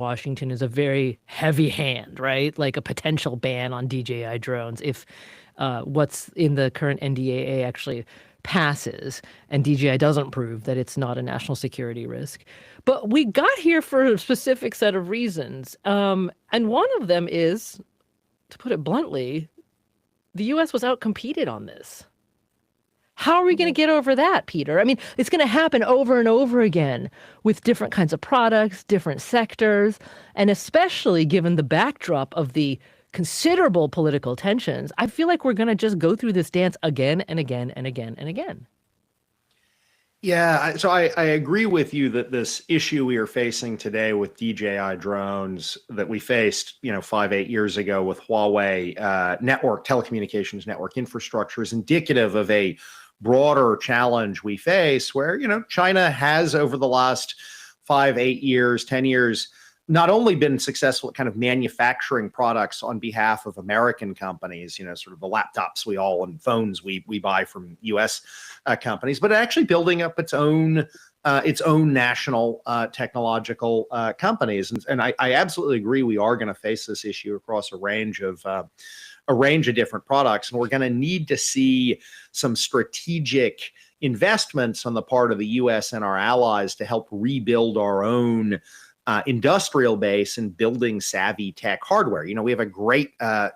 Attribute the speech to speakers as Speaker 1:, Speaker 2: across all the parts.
Speaker 1: Washington is a very heavy hand, right? Like a potential ban on DJI drones if what's in the current NDAA actually passes and DJI doesn't prove that it's not a national security risk. But we got here for a specific set of reasons. And one of them is, to put it bluntly, the U.S. was outcompeted on this. How are we going to get over that, Peter? I mean, it's going to happen over and over again with different kinds of products, different sectors, and especially given the backdrop of the considerable political tensions, I feel like we're going to just go through this dance again and again and again and again.
Speaker 2: Yeah, so I agree with you that this issue we are facing today with DJI drones that we faced, 5-8 years ago with Huawei telecommunications network infrastructure is indicative of a broader challenge we face where, China has over the last 5-8 years, 10 years, not only been successful at kind of manufacturing products on behalf of American companies, sort of the laptops and phones we buy from U.S. Companies, but actually building up its own national technological companies. And I absolutely agree we are going to face this issue across a range of different products. And we're going to need to see some strategic investments on the part of the U.S. and our allies to help rebuild our own industrial base and building savvy tech hardware. We have a great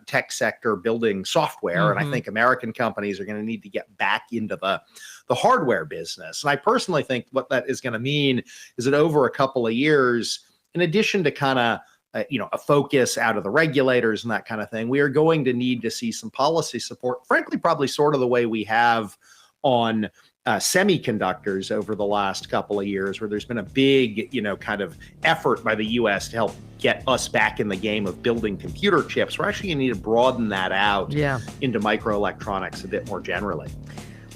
Speaker 2: tech sector building software, and I think American companies are going to need to get back into the hardware business. And I personally think what that is going to mean is that over a couple of years, in addition to kind of a focus out of the regulators and that kind of thing, we are going to need to see some policy support, frankly, probably sort of the way we have on semiconductors over the last couple of years, where there's been a big, kind of effort by the U.S. to help get us back in the game of building computer chips. We're actually going to need to broaden that out into microelectronics a bit more generally.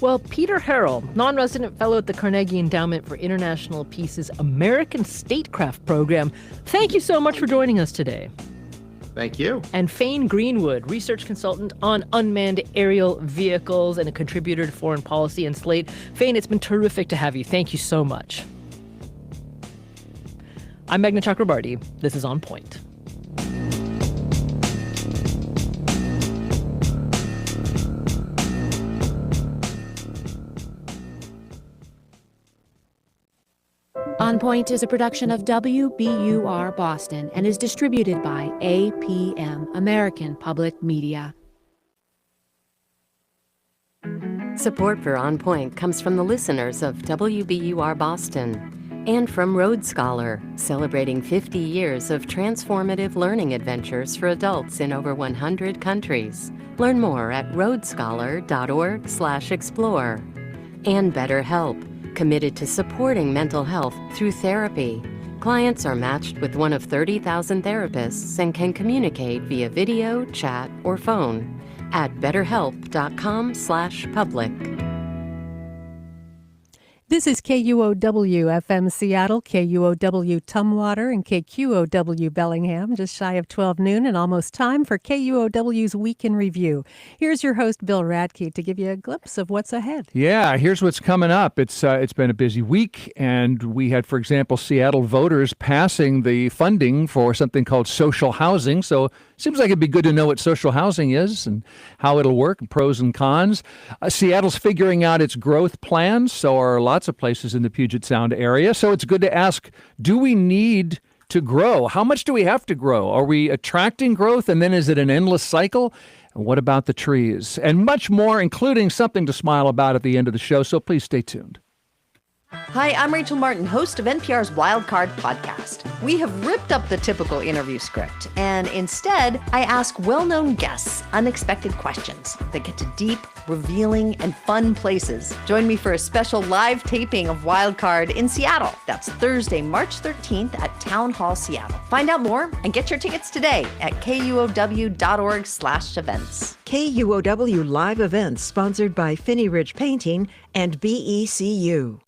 Speaker 1: Well, Peter Harrell, non-resident fellow at the Carnegie Endowment for International Peace's American Statecraft Program, thank you so much for joining us today.
Speaker 2: Thank you.
Speaker 1: And Fane Greenwood, research consultant on unmanned aerial vehicles and a contributor to foreign policy and Slate. Fane, it's been terrific to have you. Thank you so much. I'm Meghna Chakrabarty. This is On Point.
Speaker 3: On Point is a production of WBUR Boston and is distributed by APM, American Public Media.
Speaker 4: Support for On Point comes from the listeners of WBUR Boston and from Road Scholar, celebrating 50 years of transformative learning adventures for adults in over 100 countries. Learn more at roadscholar.org/explore. And BetterHelp, committed to supporting mental health through therapy. Clients are matched with one of 30,000 therapists and can communicate via video, chat, or phone at betterhelp.com/public.
Speaker 5: This is KUOW FM Seattle, KUOW Tumwater, and KQOW Bellingham, just shy of 12 noon and almost time for KUOW's Week in Review. Here's your host, Bill Radke, to give you a glimpse of what's ahead.
Speaker 6: Yeah, here's what's coming up. It's been a busy week, and we had, for example, Seattle voters passing the funding for something called social housing. So it seems like it'd be good to know what social housing is and how it'll work, pros and cons. Seattle's figuring out its growth plans, so are lots of places in the Puget Sound area. So it's good to ask, do we need to grow? How much do we have to grow? Are we attracting growth, and then is it an endless cycle? And what about the trees? And much more, including something to smile about at the end of the show, so please stay tuned.
Speaker 7: Hi, I'm Rachel Martin, host of NPR's Wildcard podcast. We have ripped up the typical interview script, and instead, I ask well-known guests unexpected questions that get to deep, revealing, and fun places. Join me for a special live taping of Wildcard in Seattle. That's Thursday, March 13th at Town Hall Seattle. Find out more and get your tickets today at KUOW.org/events.
Speaker 8: KUOW live events sponsored by Finney Ridge Painting and BECU.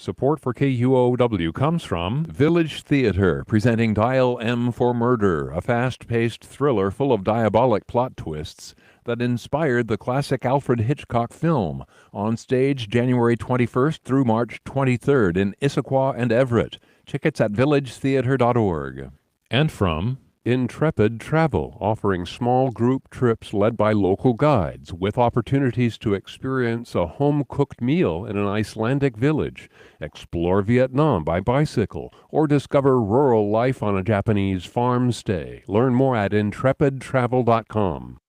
Speaker 9: Support for KUOW comes from Village Theater, presenting Dial M for Murder, a fast-paced thriller full of diabolic plot twists that inspired the classic Alfred Hitchcock film, on stage January 21st through March 23rd in Issaquah and Everett. Tickets at villagetheater.org. And from Intrepid Travel, offering small group trips led by local guides with opportunities to experience a home-cooked meal in an Icelandic village, explore Vietnam by bicycle, or discover rural life on a Japanese farm stay. Learn more at intrepidtravel.com.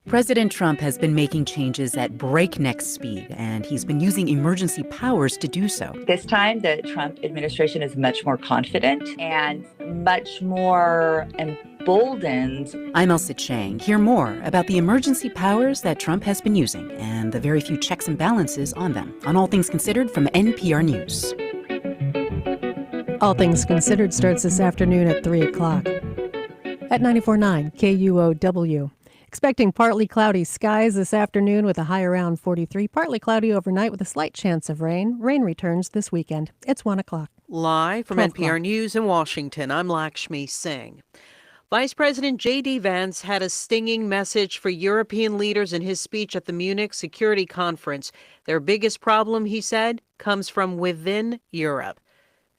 Speaker 10: President Trump has been making changes at breakneck speed, and he's been using emergency powers to do so.
Speaker 11: This time, the Trump administration is much more confident and much more emboldened.
Speaker 10: I'm Elsa Chang. Hear more about the emergency powers that Trump has been using and the very few checks and balances on them on All Things Considered from NPR News.
Speaker 5: All Things Considered starts this afternoon at 3 o'clock. At 94.9 KUOW. Expecting partly cloudy skies this afternoon with a high around 43. Partly cloudy overnight with a slight chance of rain. Rain returns this weekend. It's 1 o'clock.
Speaker 12: Live from NPR News in Washington, I'm Lakshmi Singh. Vice President J.D. Vance had a stinging message for European leaders in his speech at the Munich Security Conference. Their biggest problem, he said, comes from within Europe.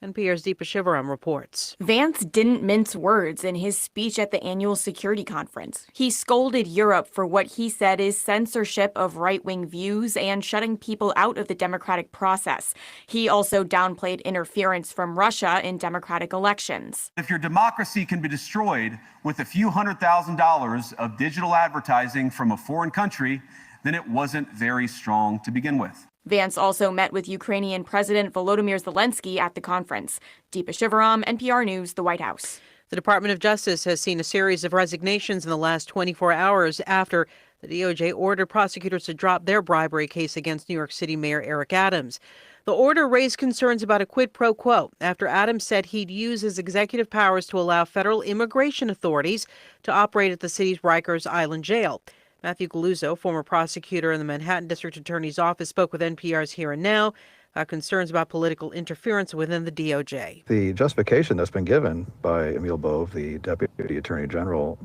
Speaker 12: NPR's Deepa Shivaram reports.
Speaker 13: Vance didn't mince words in his speech at the annual security conference. He scolded Europe for what he said is censorship of right-wing views and shutting people out of the democratic process. He also downplayed interference from Russia in democratic elections.
Speaker 14: If your democracy can be destroyed with a few $100,000 of digital advertising from a foreign country, then it wasn't very strong to begin with.
Speaker 13: Vance also met with Ukrainian President Volodymyr Zelensky at the conference. Deepa Shivaram, NPR News, the White House.
Speaker 12: The Department of Justice has seen a series of resignations in the last 24 hours after the DOJ ordered prosecutors to drop their bribery case against New York City Mayor Eric Adams. The order raised concerns about a quid pro quo after Adams said he'd use his executive powers to allow federal immigration authorities to operate at the city's Rikers Island jail. Matthew Galuzzo, former prosecutor in the Manhattan District Attorney's Office, spoke with NPR's Here and Now about concerns about political interference within the DOJ.
Speaker 15: The justification that's been given by Emil Bove, the Deputy Attorney General,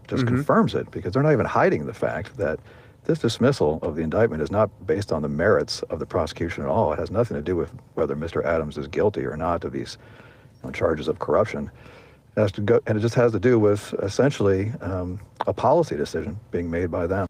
Speaker 15: just confirms it, because they're not even hiding the fact that this dismissal of the indictment is not based on the merits of the prosecution at all. It has nothing to do with whether Mr. Adams is guilty or not of these charges of corruption. And it just has to do with essentially a policy decision being made by them.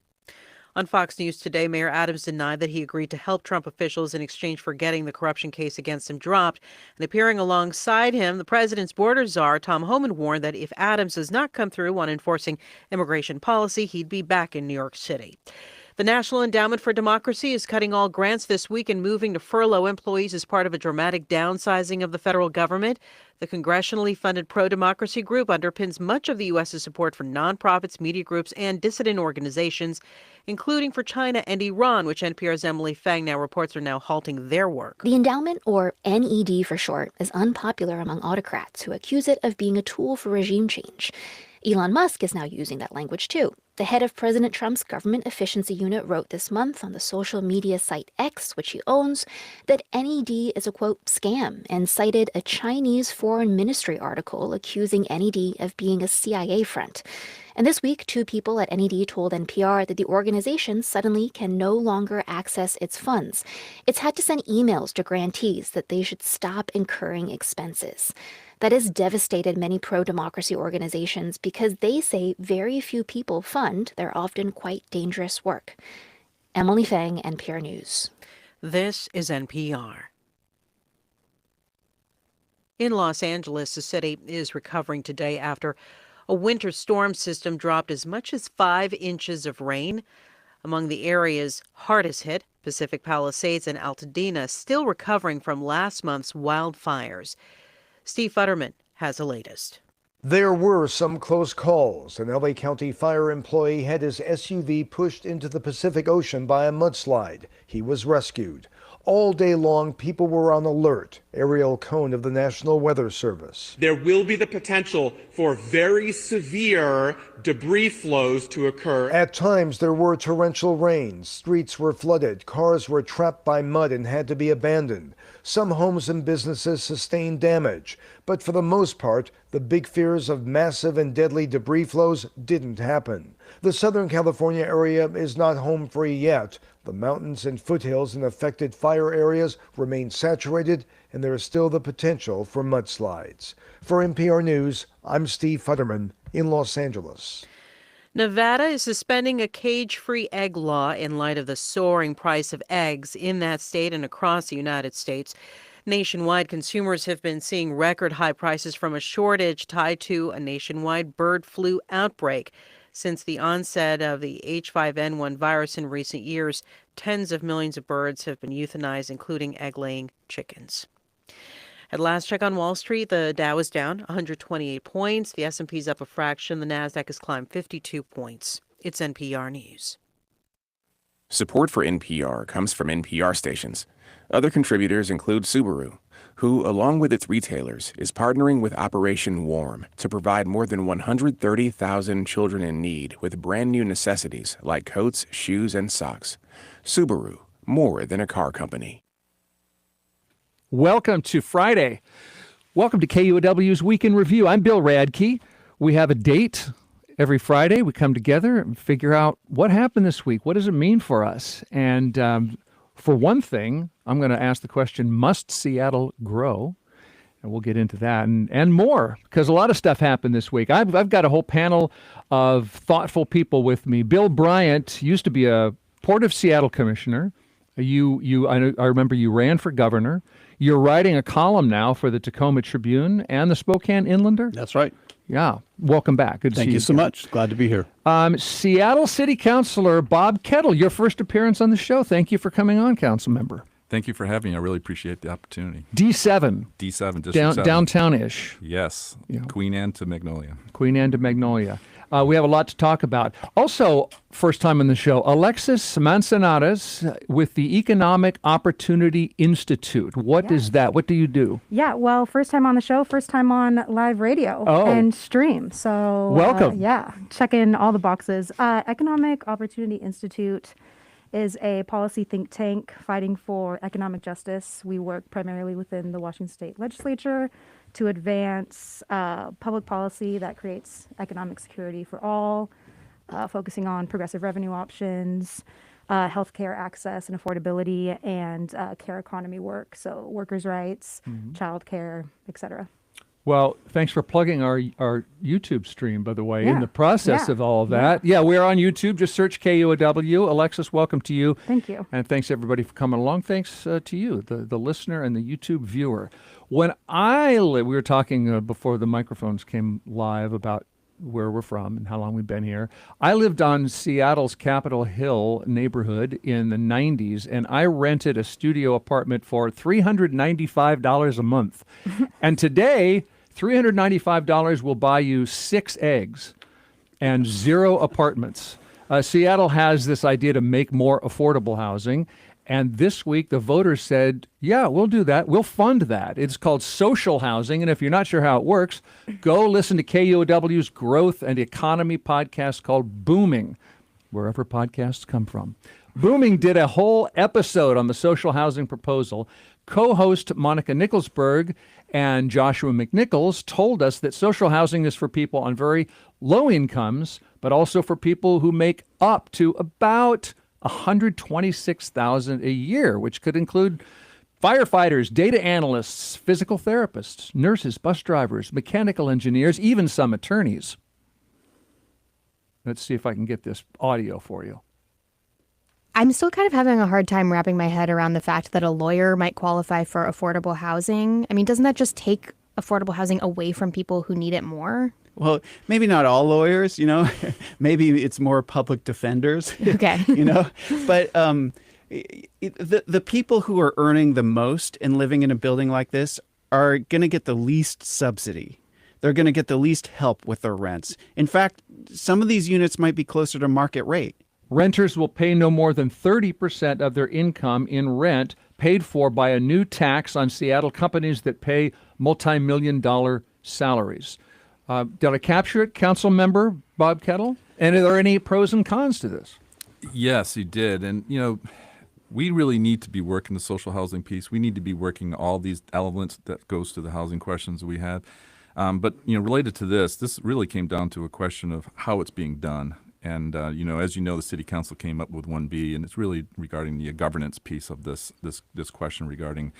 Speaker 12: On Fox News today, Mayor Adams denied that he agreed to help Trump officials in exchange for getting the corruption case against him dropped. And appearing alongside him, the president's border czar, Tom Homan, warned that if Adams does not come through on enforcing immigration policy, he'd be back in New York City. The National Endowment for Democracy is cutting all grants this week and moving to furlough employees as part of a dramatic downsizing of the federal government. The congressionally funded pro-democracy group underpins much of the U.S.'s support for nonprofits, media groups, and dissident organizations, including for China and Iran, which NPR's Emily Fang now reports are now halting their work.
Speaker 16: The endowment, or NED for short, is unpopular among autocrats who accuse it of being a tool for regime change. Elon Musk is now using that language too. The head of President Trump's government efficiency unit wrote this month on the social media site X, which he owns, that NED is a, quote, scam, and cited a Chinese foreign ministry article accusing NED of being a CIA front. And this week, 2 people at NED told NPR that the organization suddenly can no longer access its funds. It's had to send emails to grantees that they should stop incurring expenses. That has devastated many pro-democracy organizations because they say very few people fund their often quite dangerous work. Emily Fang, NPR News.
Speaker 12: This is NPR. In Los Angeles, the city is recovering today after a winter storm system dropped as much as 5 inches of rain. Among the areas hardest hit, Pacific Palisades and Altadena, still recovering from last month's wildfires. Steve Futterman has the latest.
Speaker 17: There were some close calls. An LA County fire employee had his SUV pushed into the Pacific Ocean by a mudslide. He was rescued. All day long, people were on alert. Ariel Cohn of the National Weather Service.
Speaker 18: There will be the potential for very severe debris flows to occur.
Speaker 17: At times, there were torrential rains. Streets were flooded. Cars were trapped by mud and had to be abandoned. Some homes and businesses sustained damage. But for the most part, the big fears of massive and deadly debris flows didn't happen. The Southern California area is not home free yet. The mountains and foothills in affected fire areas remain saturated, and there is still the potential for mudslides. For NPR News, I'm Steve Futterman in Los Angeles.
Speaker 12: Nevada is suspending a cage-free egg law in light of the soaring price of eggs in that state and across the United States. Nationwide, consumers have been seeing record high prices from a shortage tied to a nationwide bird flu outbreak. Since the onset of the H5N1 virus in recent years, tens of millions of birds have been euthanized, including egg-laying chickens. At last check on Wall Street, the Dow is down 128 points. The S&P's up a fraction. The Nasdaq has climbed 52 points. It's NPR News.
Speaker 19: Support for NPR comes from NPR stations. Other contributors include Subaru, who, along with its retailers, is partnering with Operation Warm to provide more than 130,000 children in need with brand new necessities like coats, shoes, and socks. Subaru, more than a car company.
Speaker 6: Welcome to Friday. Welcome to KUOW's Week in Review. I'm Bill Radke. We have a date every Friday. We come together and figure out what happened this week. What does it mean for us? And for one thing, I'm going to ask the question, must Seattle grow? And we'll get into that and more, because a lot of stuff happened this week. I've got a whole panel of thoughtful people with me. Bill Bryant used to be a Port of Seattle commissioner. I remember you ran for governor. You're writing a column now for the Tacoma Tribune and the Spokane Inlander.
Speaker 20: That's right.
Speaker 6: Yeah. Welcome back. Good to see you.
Speaker 20: Thank you so much. Glad to be here.
Speaker 6: Seattle City Councilor Bob Kettle, your first appearance on the show. Thank you for coming on, Councilmember.
Speaker 21: Thank you for having me. I really appreciate the opportunity.
Speaker 6: D7.
Speaker 21: D7, District 7.
Speaker 6: Downtown-ish.
Speaker 21: Yes.
Speaker 6: Yeah.
Speaker 21: Queen Anne to Magnolia.
Speaker 6: Queen Anne to Magnolia. We have a lot to talk about. Also, first time on the show, Alexis Mansanarez with the Economic Opportunity Institute. What is that? What do you do?
Speaker 22: Yeah, well, first time on the show, first time on live radio and stream. So
Speaker 6: welcome.
Speaker 22: Check in all the boxes. Economic Opportunity Institute is a policy think tank fighting for economic justice. We work primarily within the Washington State Legislature to advance public policy that creates economic security for all, focusing on progressive revenue options, healthcare access and affordability, and care economy work, so workers' rights, childcare, etc.
Speaker 6: Well, thanks for plugging our YouTube stream, by the way, in the process of all of that. Yeah, we're on YouTube. Just search KUOW. Alexis, welcome to you.
Speaker 22: Thank you.
Speaker 6: And thanks, everybody, for coming along. Thanks to you, the listener and the YouTube viewer. When we were talking before the microphones came live about where we're from and how long we've been here. I lived on Seattle's Capitol Hill neighborhood in the 90s, and I rented a studio apartment for $395 a month. And today, $395 will buy you 6 eggs and 0 apartments. Seattle has this idea to make more affordable housing. And this week, the voters said, yeah, we'll do that. We'll fund that. It's called social housing. And if you're not sure how it works, go listen to KUOW's Growth and Economy podcast called Booming, wherever podcasts come from. Booming did a whole episode on the social housing proposal. Co-host Monica Nicholsberg and Joshua McNichols told us that social housing is for people on very low incomes, but also for people who make up to about $126,000 a year, which could include firefighters, data analysts, physical therapists, nurses, bus drivers, mechanical engineers, even some attorneys. Let's see if I can get this audio for you.
Speaker 23: I'm still kind of having a hard time wrapping my head around the fact that a lawyer might qualify for affordable housing. I mean, doesn't that just take affordable housing away from people who need it more?
Speaker 24: Well, maybe not all lawyers, maybe it's more public defenders,
Speaker 23: okay.
Speaker 24: But the people who are earning the most and living in a building like this are going to get the least subsidy. They're going to get the least help with their rents. In fact, some of these units might be closer to market rate.
Speaker 6: Renters will pay no more than 30% of their income in rent, paid for by a new tax on Seattle companies that pay multi-million-dollar salaries. Did I capture it, Councilmember Bob Kettle? And are there any pros and cons to this?
Speaker 21: Yes, you did. And, we really need to be working the social housing piece. We need to be working all these elements that goes to the housing questions we had. But related to this really came down to a question of how it's being done. And as you know, the City Council came up with 1B, and it's really regarding the governance piece of this question regarding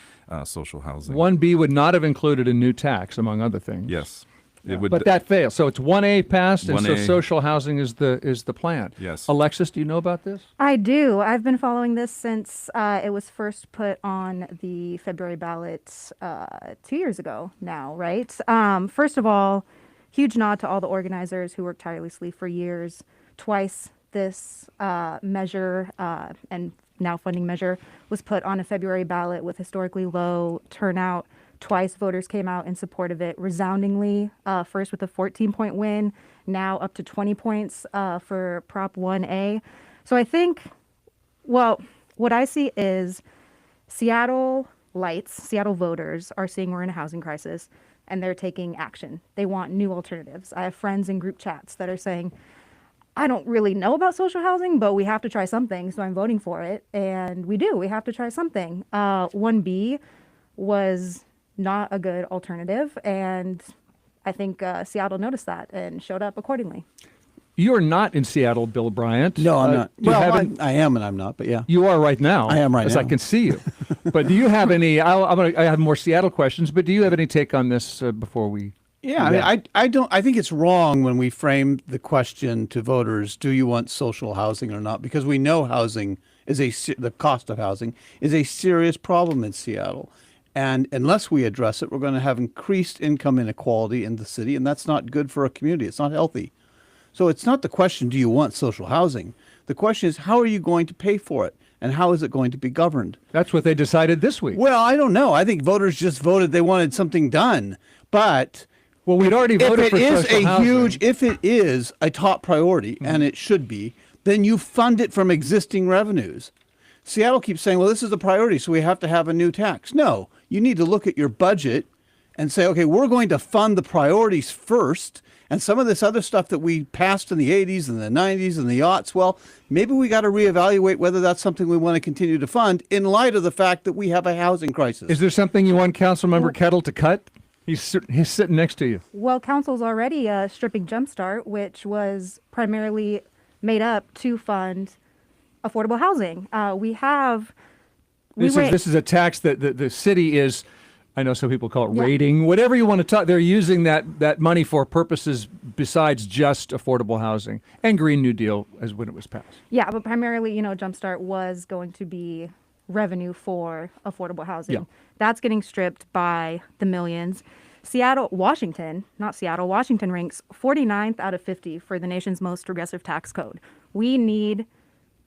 Speaker 21: social housing.
Speaker 6: 1B would not have included a new tax, among other things.
Speaker 21: Yes.
Speaker 6: Yeah.
Speaker 21: It would,
Speaker 6: but that failed. So it's 1A passed, and so
Speaker 21: 1A.
Speaker 6: social housing is the plan.
Speaker 21: Yes.
Speaker 6: Alexis, do you know about this?
Speaker 22: I do. I've been following this since it was first put on the February ballot 2 years ago now, right? First of all, huge nod to all the organizers who worked tirelessly for years. Twice this measure and now funding measure was put on a February ballot with historically low turnout. Twice voters came out in support of it resoundingly, first with a 14-point win, now up to 20 points for Prop 1A. So I think, well, what I see is Seattle voters are seeing we're in a housing crisis, and they're taking action. They want new alternatives. I have friends in group chats that are saying, I don't really know about social housing, but we have to try something, so I'm voting for it. And we have to try something. 1B was not a good alternative, and I think Seattle noticed that and showed up accordingly.
Speaker 6: You're not in Seattle, Bill Bryant.
Speaker 1: No, I'm not.
Speaker 6: Well,
Speaker 1: I am and I'm not, but yeah.
Speaker 6: You are right now.
Speaker 1: I am right now.
Speaker 6: As I can see you. But do you have any, I have more Seattle questions, but do you have any take on this before we...
Speaker 1: Yeah, I think it's wrong when we frame the question to voters, do you want social housing or not? Because we know housing is the cost of housing is a serious problem in Seattle. And unless we address it, we're going to have increased income inequality in the city, and that's not good for a community. It's not healthy. So it's not the question, do you want social housing? The question is, how are you going to pay for it? And how is it going to be governed?
Speaker 6: That's what they decided this week.
Speaker 1: Well, I don't know. I think voters just voted they wanted something done. But
Speaker 6: we'd already voted for social housing.
Speaker 1: If it is a top priority, and it should be, then you fund it from existing revenues. Seattle keeps saying, well, this is a priority, so we have to have a new tax. No, you need to look at your budget and say, okay, we're going to fund the priorities first, and some of this other stuff that we passed in the 80s and the 90s and the aughts, well, maybe we got to reevaluate whether that's something we want to continue to fund in light of the fact that we have a housing crisis.
Speaker 6: Is there something you want Councilmember Kettle to cut? He's sitting next to you.
Speaker 22: Well, council's already stripping Jumpstart, which was primarily made up to fund affordable housing.
Speaker 6: This is a tax that the city is, I know some people call it rating, whatever you want to talk, they're using that money for purposes besides just affordable housing and Green New Deal as when it was passed.
Speaker 22: Yeah, but primarily, Jumpstart was going to be revenue for affordable housing.
Speaker 6: Yeah.
Speaker 22: That's getting stripped by the millions. Washington ranks 49th out of 50 for the nation's most progressive tax code. We need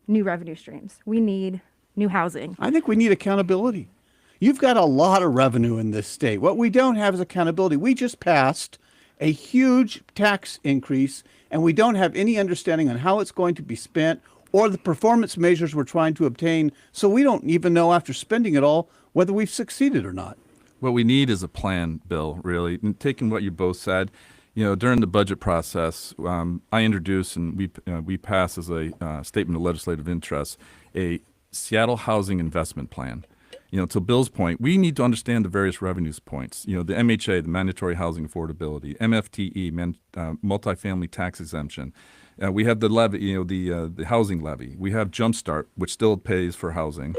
Speaker 22: new revenue streams. We need new housing.
Speaker 1: I think we need accountability. You've got a lot of revenue in this state. What we don't have is accountability. We just passed a huge tax increase, and we don't have any understanding on how it's going to be spent or the performance measures we're trying to obtain. So we don't even know after spending it all whether we've succeeded or not.
Speaker 21: What we need is a plan, Bill, really. And taking what you both said, during the budget process, I introduced and we passed as a statement of legislative interest a Seattle Housing Investment Plan. To Bill's point, we need to understand the various revenues points. The MHA, the Mandatory Housing Affordability, MFTE, multifamily tax exemption. We have the levy, the housing levy. We have Jumpstart, which still pays for housing,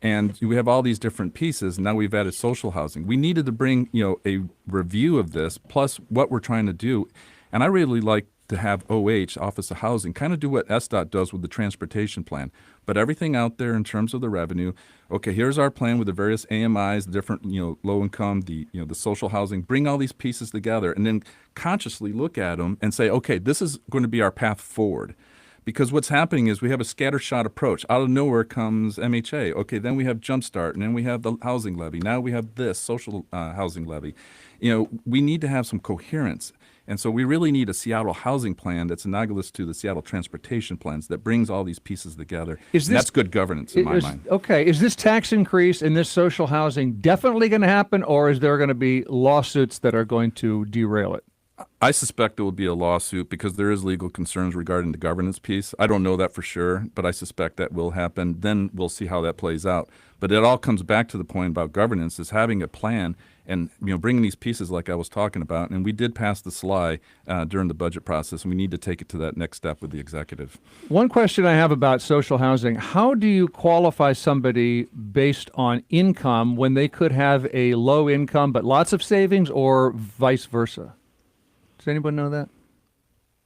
Speaker 21: and we have all these different pieces. Now we've added social housing. We needed to bring a review of this plus what we're trying to do, and I really like to have OH, Office of Housing, kind of do what SDOT does with the transportation plan. But everything out there in terms of the revenue, okay, here's our plan with the various AMIs, the different, low income, the social housing, bring all these pieces together and then consciously look at them and say, okay, this is going to be our path forward. Because what's happening is we have a scattershot approach. Out of nowhere comes MHA. Okay, then we have Jumpstart, and then we have the housing levy. Now we have this social housing levy. We need to have some coherence. And so we really need a Seattle housing plan that's analogous to the Seattle transportation plans that brings all these pieces together. That's good governance in my mind.
Speaker 6: Okay. Is this tax increase in this social housing definitely going to happen, or is there going to be lawsuits that are going to derail it?
Speaker 21: I suspect there will be a lawsuit because there is legal concerns regarding the governance piece. I don't know that for sure, but I suspect that will happen. Then we'll see how that plays out. But it all comes back to the point about governance is having a plan and bringing these pieces like I was talking about. And we did pass the SLY during the budget process, and we need to take it to that next step with the executive.
Speaker 6: One question I have about social housing: how do you qualify somebody based on income when they could have a low income but lots of savings, or vice versa? Does anyone know that?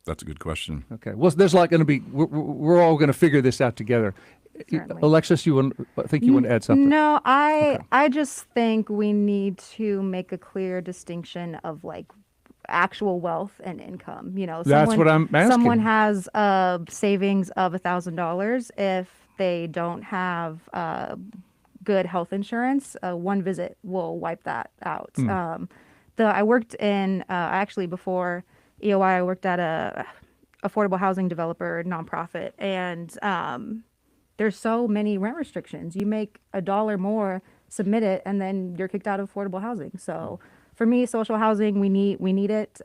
Speaker 21: That's a good question.
Speaker 6: Okay. Well, there's like going to be. We're all going to figure this out together.
Speaker 22: Certainly.
Speaker 6: Alexis, I think you want to add something.
Speaker 22: No, I just think we need to make a clear distinction of like actual wealth and income.
Speaker 6: That's what I'm asking.
Speaker 22: Someone has a savings of $1,000. If they don't have good health insurance, one visit will wipe that out. I worked in actually before EOI, I worked at a affordable housing developer nonprofit, and there's so many rent restrictions. You make $1 more, submit it, and then you're kicked out of affordable housing. So for me, social housing, we need it.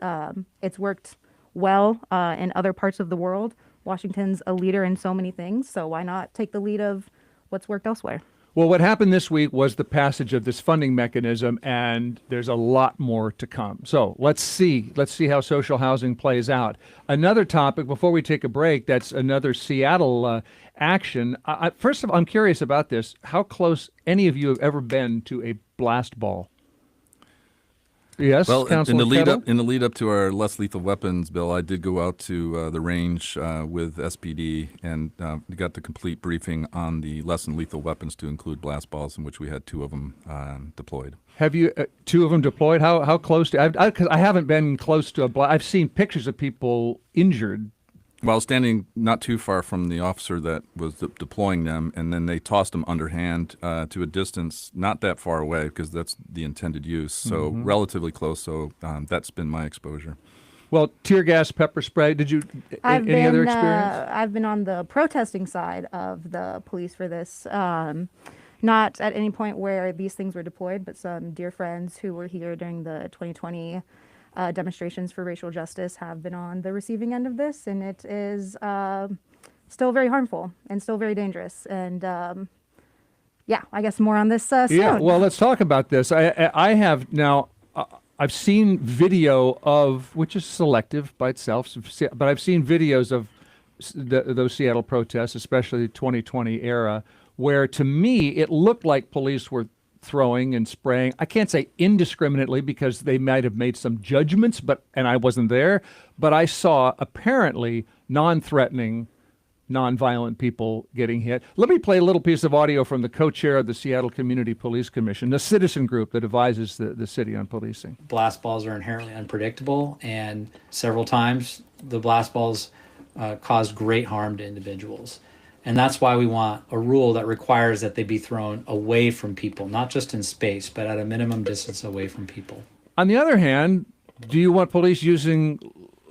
Speaker 22: It's worked well in other parts of the world. Washington's a leader in so many things, so why not take the lead of what's worked elsewhere?
Speaker 6: Well, what happened this week was the passage of this funding mechanism, and there's a lot more to come. So let's see how social housing plays out. Another topic before we take a break, that's another Seattle action. First of all, I'm curious about this. How close any of you have ever been to a blast ball? Yes,
Speaker 21: well,
Speaker 6: Councilor
Speaker 21: in the lead up to our less lethal weapons bill, I did go out to the range with SPD and got the complete briefing on the less than lethal weapons, to include blast balls, in which we had 2 of them deployed.
Speaker 6: Have you 2 of them deployed? How close to? Because I haven't been close to a blast. I've seen pictures of people injured.
Speaker 21: Well, standing not too far from the officer that was deploying them, and then they tossed them underhand to a distance not that far away, because that's the intended use. So relatively close. So that's been my exposure.
Speaker 6: Well, tear gas, pepper spray. Did you any other experience?
Speaker 22: I've been on the protesting side of the police for this. Not at any point where these things were deployed, but some dear friends who were here during the 2020 demonstrations for racial justice have been on the receiving end of this, and it is still very harmful and still very dangerous. And I guess more on this soon.
Speaker 6: Yeah, well, let's talk about this. I have now. I've seen video of, which is selective by itself, but I've seen videos of those Seattle protests, especially the 2020 era, where to me it looked like police were throwing and spraying. I can't say indiscriminately, because they might have made some judgments, and I wasn't there. But I saw apparently non-threatening, non-violent people getting hit. Let me play a little piece of audio from the co-chair of the Seattle Community Police Commission, the citizen group that advises the city on policing.
Speaker 2: Blast balls are inherently unpredictable, and several times the blast balls caused great harm to individuals. And that's why we want a rule that requires that they be thrown away from people, not just in space, but at a minimum distance away from people.
Speaker 6: On the other hand, do you want police using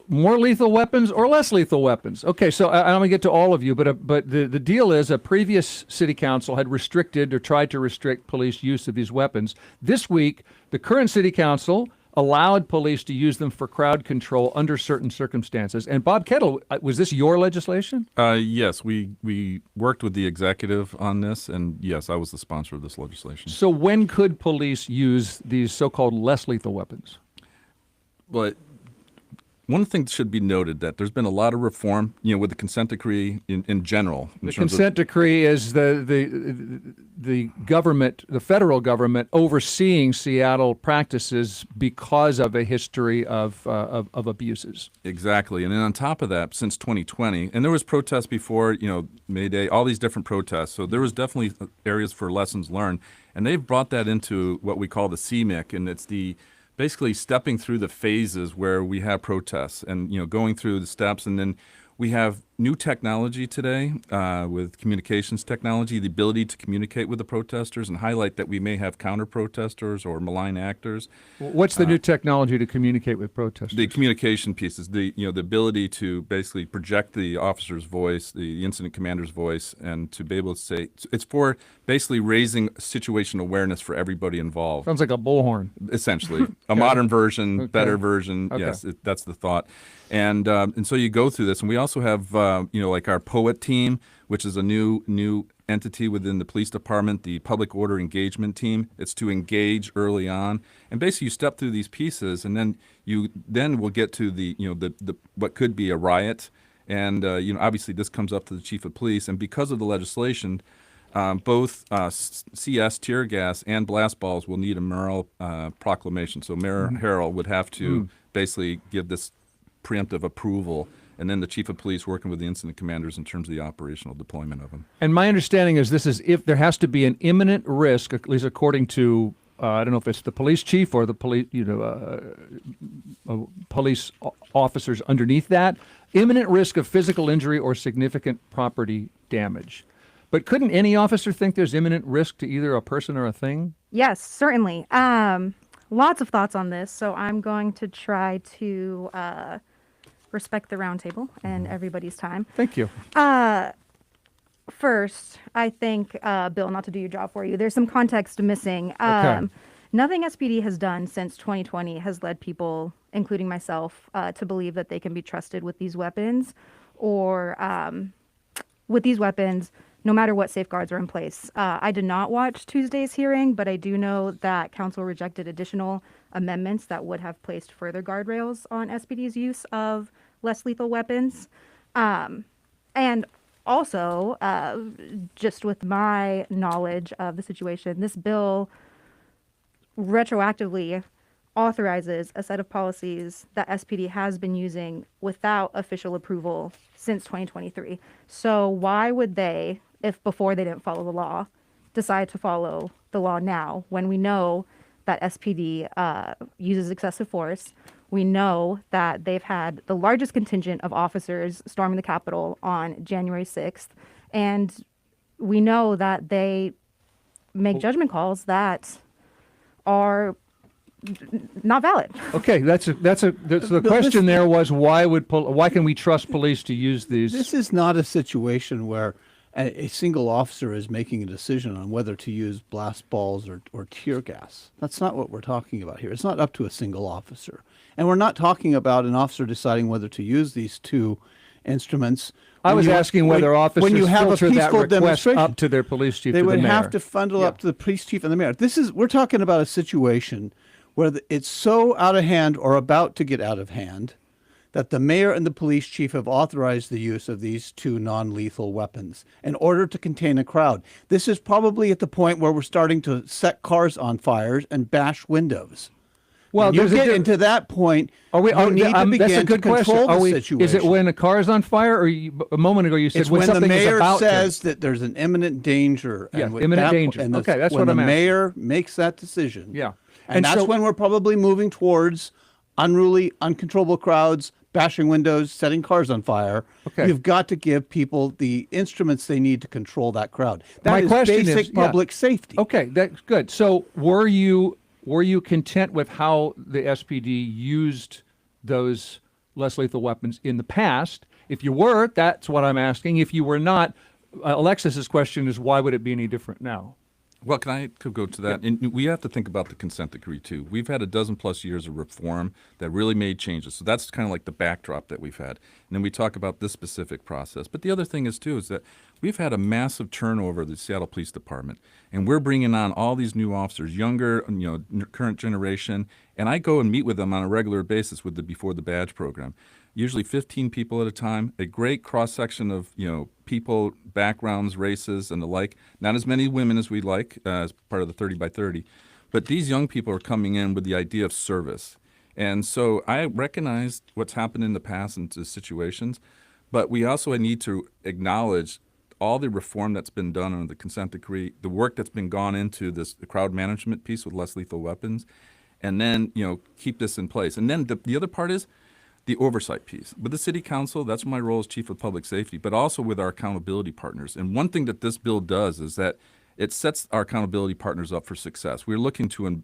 Speaker 6: more lethal weapons or less lethal weapons? Okay, so I'm going to get to all of you, but the deal is a previous city council had restricted or tried to restrict police use of these weapons. This week, the current city council allowed police to use them for crowd control under certain circumstances. And Bob Kettle, was this your legislation?
Speaker 21: Yes, we worked with the executive on this, and yes, I was the sponsor of this legislation.
Speaker 6: So when could police use these so-called less lethal weapons?
Speaker 21: Well, one thing should be noted, that there's been a lot of reform, with the consent decree in general.
Speaker 6: The consent decree is the government, the federal government, overseeing Seattle practices because of a history of abuses.
Speaker 21: Exactly. And then on top of that, since 2020, and there was protests before, May Day, all these different protests. So there was definitely areas for lessons learned. And they've brought that into what we call the CMIC, and it's basically stepping through the phases where we have protests and, going through the steps. And then we have new technology today with communications technology, the ability to communicate with the protesters and highlight that we may have counter-protesters or malign actors.
Speaker 6: What's the new technology to communicate with protesters?
Speaker 21: The communication pieces, the ability to basically project the officer's voice, the incident commander's voice, and to be able to say, it's for basically raising situation awareness for everybody involved.
Speaker 6: Sounds like a bullhorn.
Speaker 21: Essentially. A modern version, better version.
Speaker 6: Okay.
Speaker 21: Yes, that's the thought. And so you go through this, and we also have like our POET team, which is a new entity within the police department, the public order engagement team. It's to engage early on, and basically you step through these pieces, and then you will get to the what could be a riot, and obviously this comes up to the chief of police, and because of the legislation, both CS tear gas and blast balls will need a mayoral proclamation. So Mayor Harrell would have to basically give this preemptive approval, and then the chief of police working with the incident commanders in terms of the operational deployment of them.
Speaker 6: And my understanding is this is if there has to be an imminent risk, at least according to I don't know if it's the police chief or the police, police officers underneath that, imminent risk of physical injury or significant property damage. But couldn't any officer think there's imminent risk to either a person or a thing?
Speaker 22: Yes, certainly. Lots of thoughts on this, so I'm going to try to respect the roundtable and everybody's time.
Speaker 6: Thank you.
Speaker 22: First, I think, Bill, not to do your job for you, there's some context missing.
Speaker 6: Okay.
Speaker 22: Nothing SPD has done since 2020 has led people, including myself, to believe that they can be trusted with these weapons, or with these weapons, no matter what safeguards are in place. I did not watch Tuesday's hearing, but I do know that council rejected additional amendments that would have placed further guardrails on SPD's use of less lethal weapons. And also, just with my knowledge of the situation, this bill retroactively authorizes a set of policies that SPD has been using without official approval since 2023. So why would they, if before they didn't follow the law, decide to follow the law now when we know that SPD uses excessive force? We know that they've had the largest contingent of officers storming the Capitol on January 6th. And we know that they make judgment calls that are not valid.
Speaker 6: Okay, the question there was why can we trust police to use these?
Speaker 1: This is not a situation where a single officer is making a decision on whether to use blast balls or tear gas. That's not what we're talking about here. It's not up to a single officer. And we're not talking about an officer deciding whether to use these two instruments.
Speaker 6: I was asking whether officers
Speaker 1: when you have a
Speaker 6: filter that
Speaker 1: peaceful
Speaker 6: request
Speaker 1: demonstration
Speaker 6: up to their police chief,
Speaker 1: they
Speaker 6: to the
Speaker 1: would
Speaker 6: mayor.
Speaker 1: have to funnel up to the police chief and the mayor. We're talking about a situation where it's so out of hand or about to get out of hand that the mayor and the police chief have authorized the use of these two non-lethal weapons in order to contain a crowd. This is probably at the point where we're starting to set cars on fire and bash windows.
Speaker 6: Well,
Speaker 1: when you get into that point, you need to begin
Speaker 6: that's a good
Speaker 1: to control
Speaker 6: question.
Speaker 1: the situation.
Speaker 6: Is it when a car is on fire, or a moment ago you said
Speaker 1: it's
Speaker 6: when
Speaker 1: when the
Speaker 6: something is
Speaker 1: mayor
Speaker 6: about
Speaker 1: says that there's an imminent danger?
Speaker 6: Yes,
Speaker 1: with
Speaker 6: imminent
Speaker 1: that,
Speaker 6: danger.
Speaker 1: And
Speaker 6: Okay, that's
Speaker 1: when
Speaker 6: what I'm
Speaker 1: the
Speaker 6: asking.
Speaker 1: mayor makes that decision.
Speaker 6: Yeah.
Speaker 1: And that's
Speaker 6: so,
Speaker 1: when we're probably moving towards unruly, uncontrollable crowds, bashing windows, setting cars on fire.
Speaker 6: Okay.
Speaker 1: You've got to give people the instruments they need to control that crowd. That
Speaker 6: my
Speaker 1: is
Speaker 6: question
Speaker 1: basic
Speaker 6: is,
Speaker 1: public safety.
Speaker 6: Okay, that's good. So were you content with how the SPD used those less lethal weapons in the past? If you were, that's what I'm asking. If you were not, Alexis's question is, why would it be any different now?
Speaker 21: Well, could go to that? Yeah. And we have to think about the consent decree, too. We've had a dozen plus years of reform that really made changes. So that's kind of like the backdrop that we've had. And then we talk about this specific process. But the other thing is, too, is that we've had a massive turnover of the Seattle Police Department. And we're bringing on all these new officers, younger, current generation. And I go and meet with them on a regular basis with the Before the Badge program. Usually 15 people at a time, a great cross-section of, people, backgrounds, races, and the like. Not as many women as we'd like as part of the 30 by 30. But these young people are coming in with the idea of service. And so I recognize what's happened in the past in situations, but we also need to acknowledge all the reform that's been done under the consent decree, the work that's been gone into the crowd management piece with less lethal weapons, and then, keep this in place. And then the other part is the oversight piece. With the city council, that's my role as chief of public safety, but also with our accountability partners. And one thing that this bill does is that it sets our accountability partners up for success. We're looking to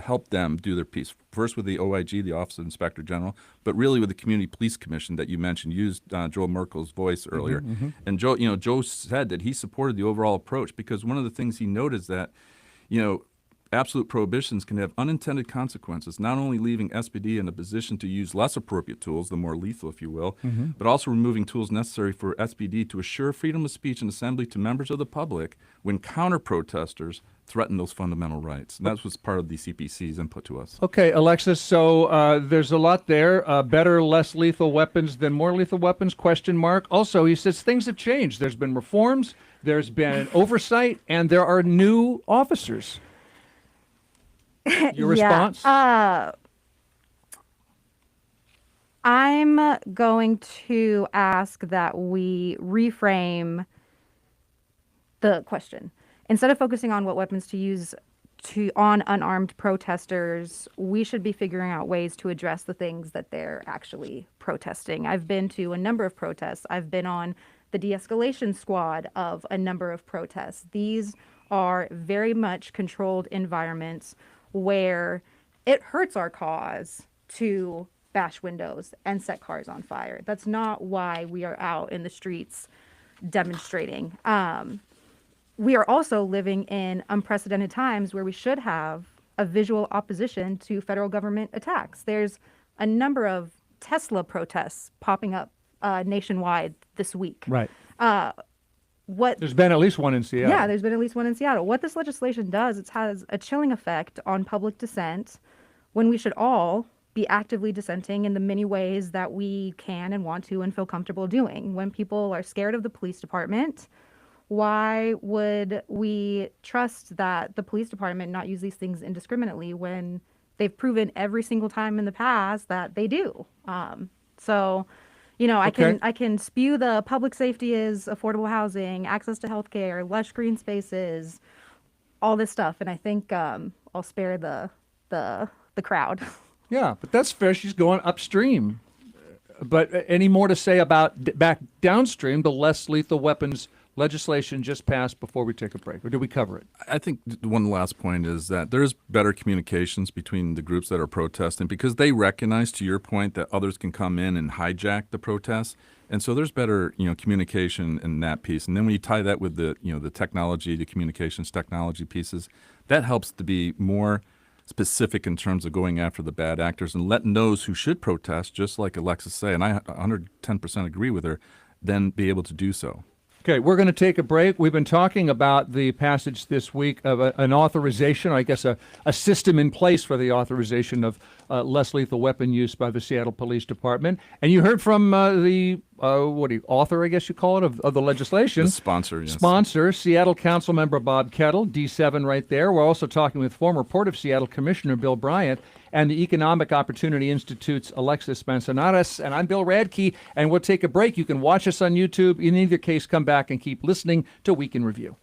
Speaker 21: help them do their piece. First with the OIG, the Office of Inspector General, but really with the Community Police Commission that you mentioned, used Joe Merkel's voice earlier. Mm-hmm. And Joe said that he supported the overall approach because one of the things he noted is that, absolute prohibitions can have unintended consequences, not only leaving SPD in a position to use less appropriate tools, the more lethal, if you will, but also removing tools necessary for SPD to assure freedom of speech and assembly to members of the public when counter-protesters threaten those fundamental rights. And that was part of the CPC's input to us.
Speaker 6: Okay, Alexis, so there's a lot there. Better, less lethal weapons than more lethal weapons, question mark. Also, he says things have changed. There's been reforms, there's been oversight, and there are new officers. Your response?
Speaker 22: I'm going to ask that we reframe the question. Instead of focusing on what weapons to use on unarmed protesters, we should be figuring out ways to address the things that they're actually protesting. I've been to a number of protests. I've been on the de-escalation squad of a number of protests. These are very much controlled environments where it hurts our cause to bash windows and set cars on fire. That's not why we are out in the streets demonstrating. We are also living in unprecedented times where we should have a visual opposition to federal government attacks. There's a number of Tesla protests popping up nationwide this week.
Speaker 6: Right. There's been at least one in Seattle.
Speaker 22: Yeah, there's been at least one in Seattle. What this legislation does, it has a chilling effect on public dissent when we should all be actively dissenting in the many ways that we can and want to and feel comfortable doing. When people are scared of the police department, why would we trust that the police department not use these things indiscriminately when they've proven every single time in the past that they do? I can spew the public safety is affordable housing, access to healthcare, lush green spaces, all this stuff, and I think I'll spare the crowd.
Speaker 6: Yeah, but that's fair. She's going upstream. But any more to say about back downstream, the less lethal weapons legislation just passed before we take a break, or did we cover it?
Speaker 21: I think one last point is that there's better communications between the groups that are protesting because they recognize, to your point, that others can come in and hijack the protests. And so there's better, communication in that piece. And then when you tie that with the technology, the communications technology pieces, that helps to be more specific in terms of going after the bad actors and letting those who should protest, just like Alexis say, and I 110% agree with her, then be able to do so.
Speaker 6: Okay, we're going to take a break. We've been talking about the passage this week of an authorization, I guess a system in place for the authorization of less lethal weapon use by the Seattle Police Department. And you heard from the author, I guess you call it, of the legislation.
Speaker 21: The sponsor, yes.
Speaker 6: Sponsor, Seattle Councilmember Bob Kettle, D7 right there. We're also talking with former Port of Seattle Commissioner Bill Bryant and the Economic Opportunity Institute's Alexis Mansanarez. And I'm Bill Radke, and we'll take a break. You can watch us on YouTube. In either case, come back and keep listening to Week in Review.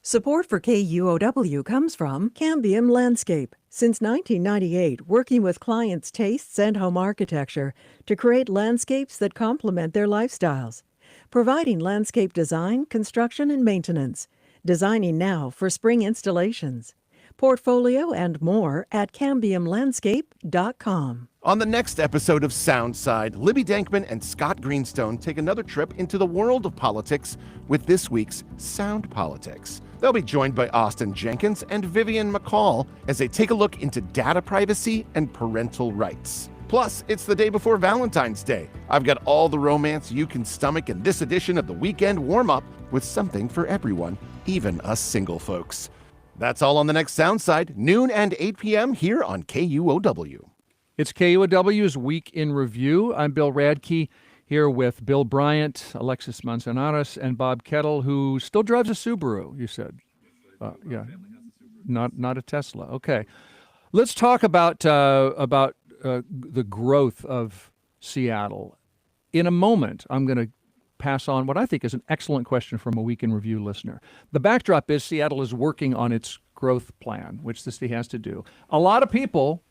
Speaker 8: Support for KUOW comes from Cambium Landscape. Since 1998, working with clients' tastes and home architecture to create landscapes that complement their lifestyles. Providing landscape design, construction, and maintenance. Designing now for spring installations. Portfolio and more at cambiumlandscape.com.
Speaker 3: On the next episode of Soundside, Libby Dankman and Scott Greenstone take another trip into the world of politics with this week's Sound Politics. They'll be joined by Austin Jenkins and Vivian McCall as they take a look into data privacy and parental rights. Plus, it's the day before Valentine's Day. I've got all the romance you can stomach in this edition of the Weekend Warm-Up with something for everyone, even us single folks. That's all on the next Soundside, noon and 8 p.m. here on KUOW.
Speaker 6: It's KUOW's Week in Review. I'm Bill Radke, here with Bill Bryant, Alexis Mansanarez, and Bob Kettle, who still drives a Subaru, you said. Yeah, not a Tesla. Okay. Let's talk about the growth of Seattle. In a moment, I'm going to pass on what I think is an excellent question from a Week in Review listener. The backdrop is Seattle is working on its growth plan, which the city has to do. A lot of people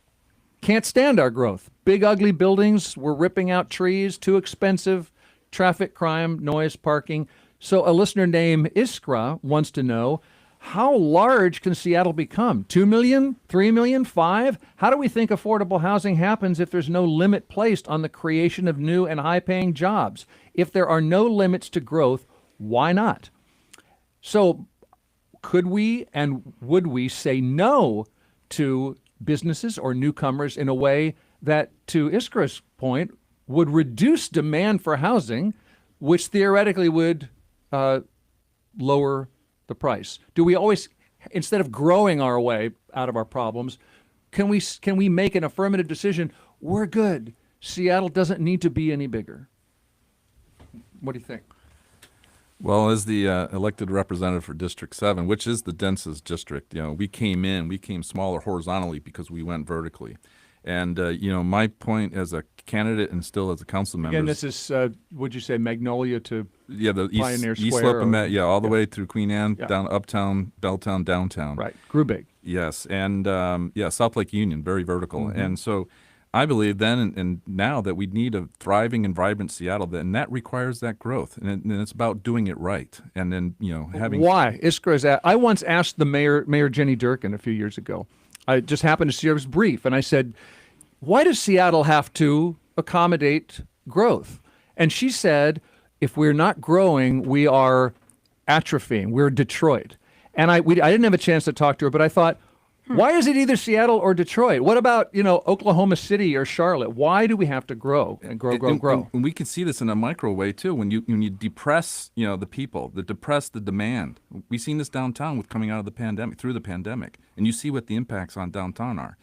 Speaker 6: can't stand our growth. Big, ugly buildings, we're ripping out trees, too expensive, traffic, crime, noise, parking. So a listener named Iskra wants to know, how large can Seattle become? 2 million, 3 million, 5? How do we think affordable housing happens if there's no limit placed on the creation of new and high-paying jobs? If there are no limits to growth, why not? So could we and would we say no to businesses or newcomers in a way that, to Iskra's point, would reduce demand for housing, which theoretically would lower the price? Do we always, instead of growing our way out of our problems, can we make an affirmative decision? We're good. Seattle doesn't need to be any bigger. What do you think?
Speaker 21: Well, as the elected representative for District 7, which is the densest district, we came smaller horizontally because we went vertically. And, my point as a candidate and still as a council member.
Speaker 6: Again, this is, would you say Magnolia to
Speaker 21: the
Speaker 6: Pioneer
Speaker 21: East
Speaker 6: Square?
Speaker 21: Slope all the way through Queen Anne, down Uptown, Belltown, downtown.
Speaker 6: Right, grew big.
Speaker 21: Yes, and South Lake Union, very vertical.
Speaker 6: Mm-hmm.
Speaker 21: And so I believe then and now that we need a thriving and vibrant Seattle, and that requires that growth. And it's about doing it right. And then, having...
Speaker 6: Why? I once asked the Mayor Jenny Durkin a few years ago. I just happened to see her brief, and I said, why does Seattle have to accommodate growth? And she said, if we're not growing, we are atrophying. We're Detroit. And I didn't have a chance to talk to her, but I thought, why is it either Seattle or Detroit? What about, Oklahoma City or Charlotte? Why do we have to grow and grow?
Speaker 21: And we can see this in a micro way too. When you depress, the people, depress the demand. We've seen this downtown with coming out of the pandemic, through the pandemic, and you see what the impacts on downtown are.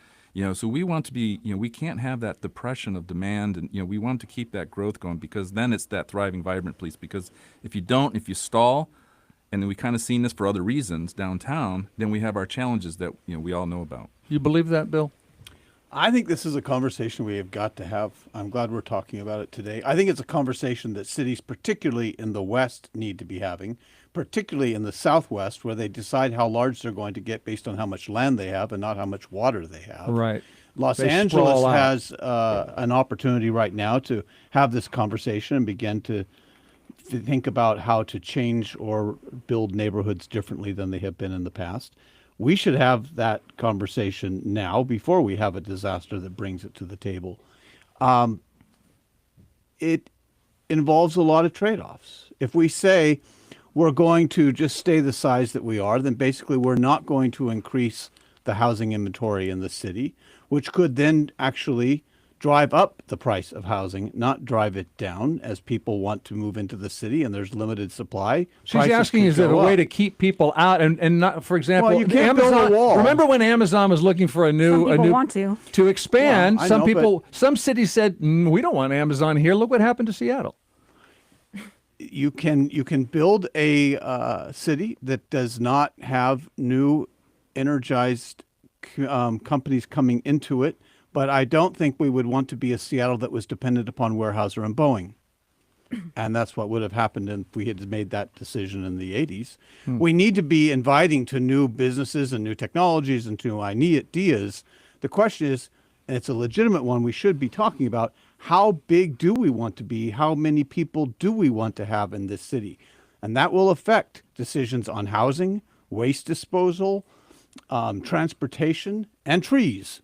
Speaker 21: So we want to be, we can't have that depression of demand, and we want to keep that growth going, because then it's that thriving, vibrant place. Because if you stall, and we kind of seen this for other reasons downtown, then we have our challenges that we all know about.
Speaker 6: You believe that, Bill?
Speaker 1: I think this is a conversation we have got to have. I'm glad we're talking about it today. I think it's a conversation that cities, particularly in the West, need to be having, particularly in the Southwest, where they decide how large they're going to get based on how much land they have and not how much water they have.
Speaker 6: Right.
Speaker 1: Los Angeles has an opportunity right now to have this conversation and begin to think about how to change or build neighborhoods differently than they have been in the past. We should have that conversation now before we have a disaster that brings it to the table. It involves a lot of trade-offs. If we say we're going to just stay the size that we are, then basically we're not going to increase the housing inventory in the city, which could then actually drive up the price of housing, not drive it down, as people want to move into the city and there's limited supply.
Speaker 6: She's asking, is it a way to keep people out and not, for example,
Speaker 1: well, you can't build a wall.
Speaker 6: Remember when Amazon was looking for
Speaker 22: Some people want to
Speaker 6: expand?
Speaker 1: Well,
Speaker 6: some cities said, we don't want Amazon here. Look what happened to Seattle.
Speaker 1: You can build a city that does not have new energized companies coming into it. But I don't think we would want to be a Seattle that was dependent upon Weyerhaeuser and Boeing. And that's what would have happened if we had made that decision in the 80s. We need to be inviting to new businesses and new technologies and new ideas. The question is, and it's a legitimate one, we should be talking about, how big do we want to be? How many people do we want to have in this city? And that will affect decisions on housing, waste disposal, transportation, and trees.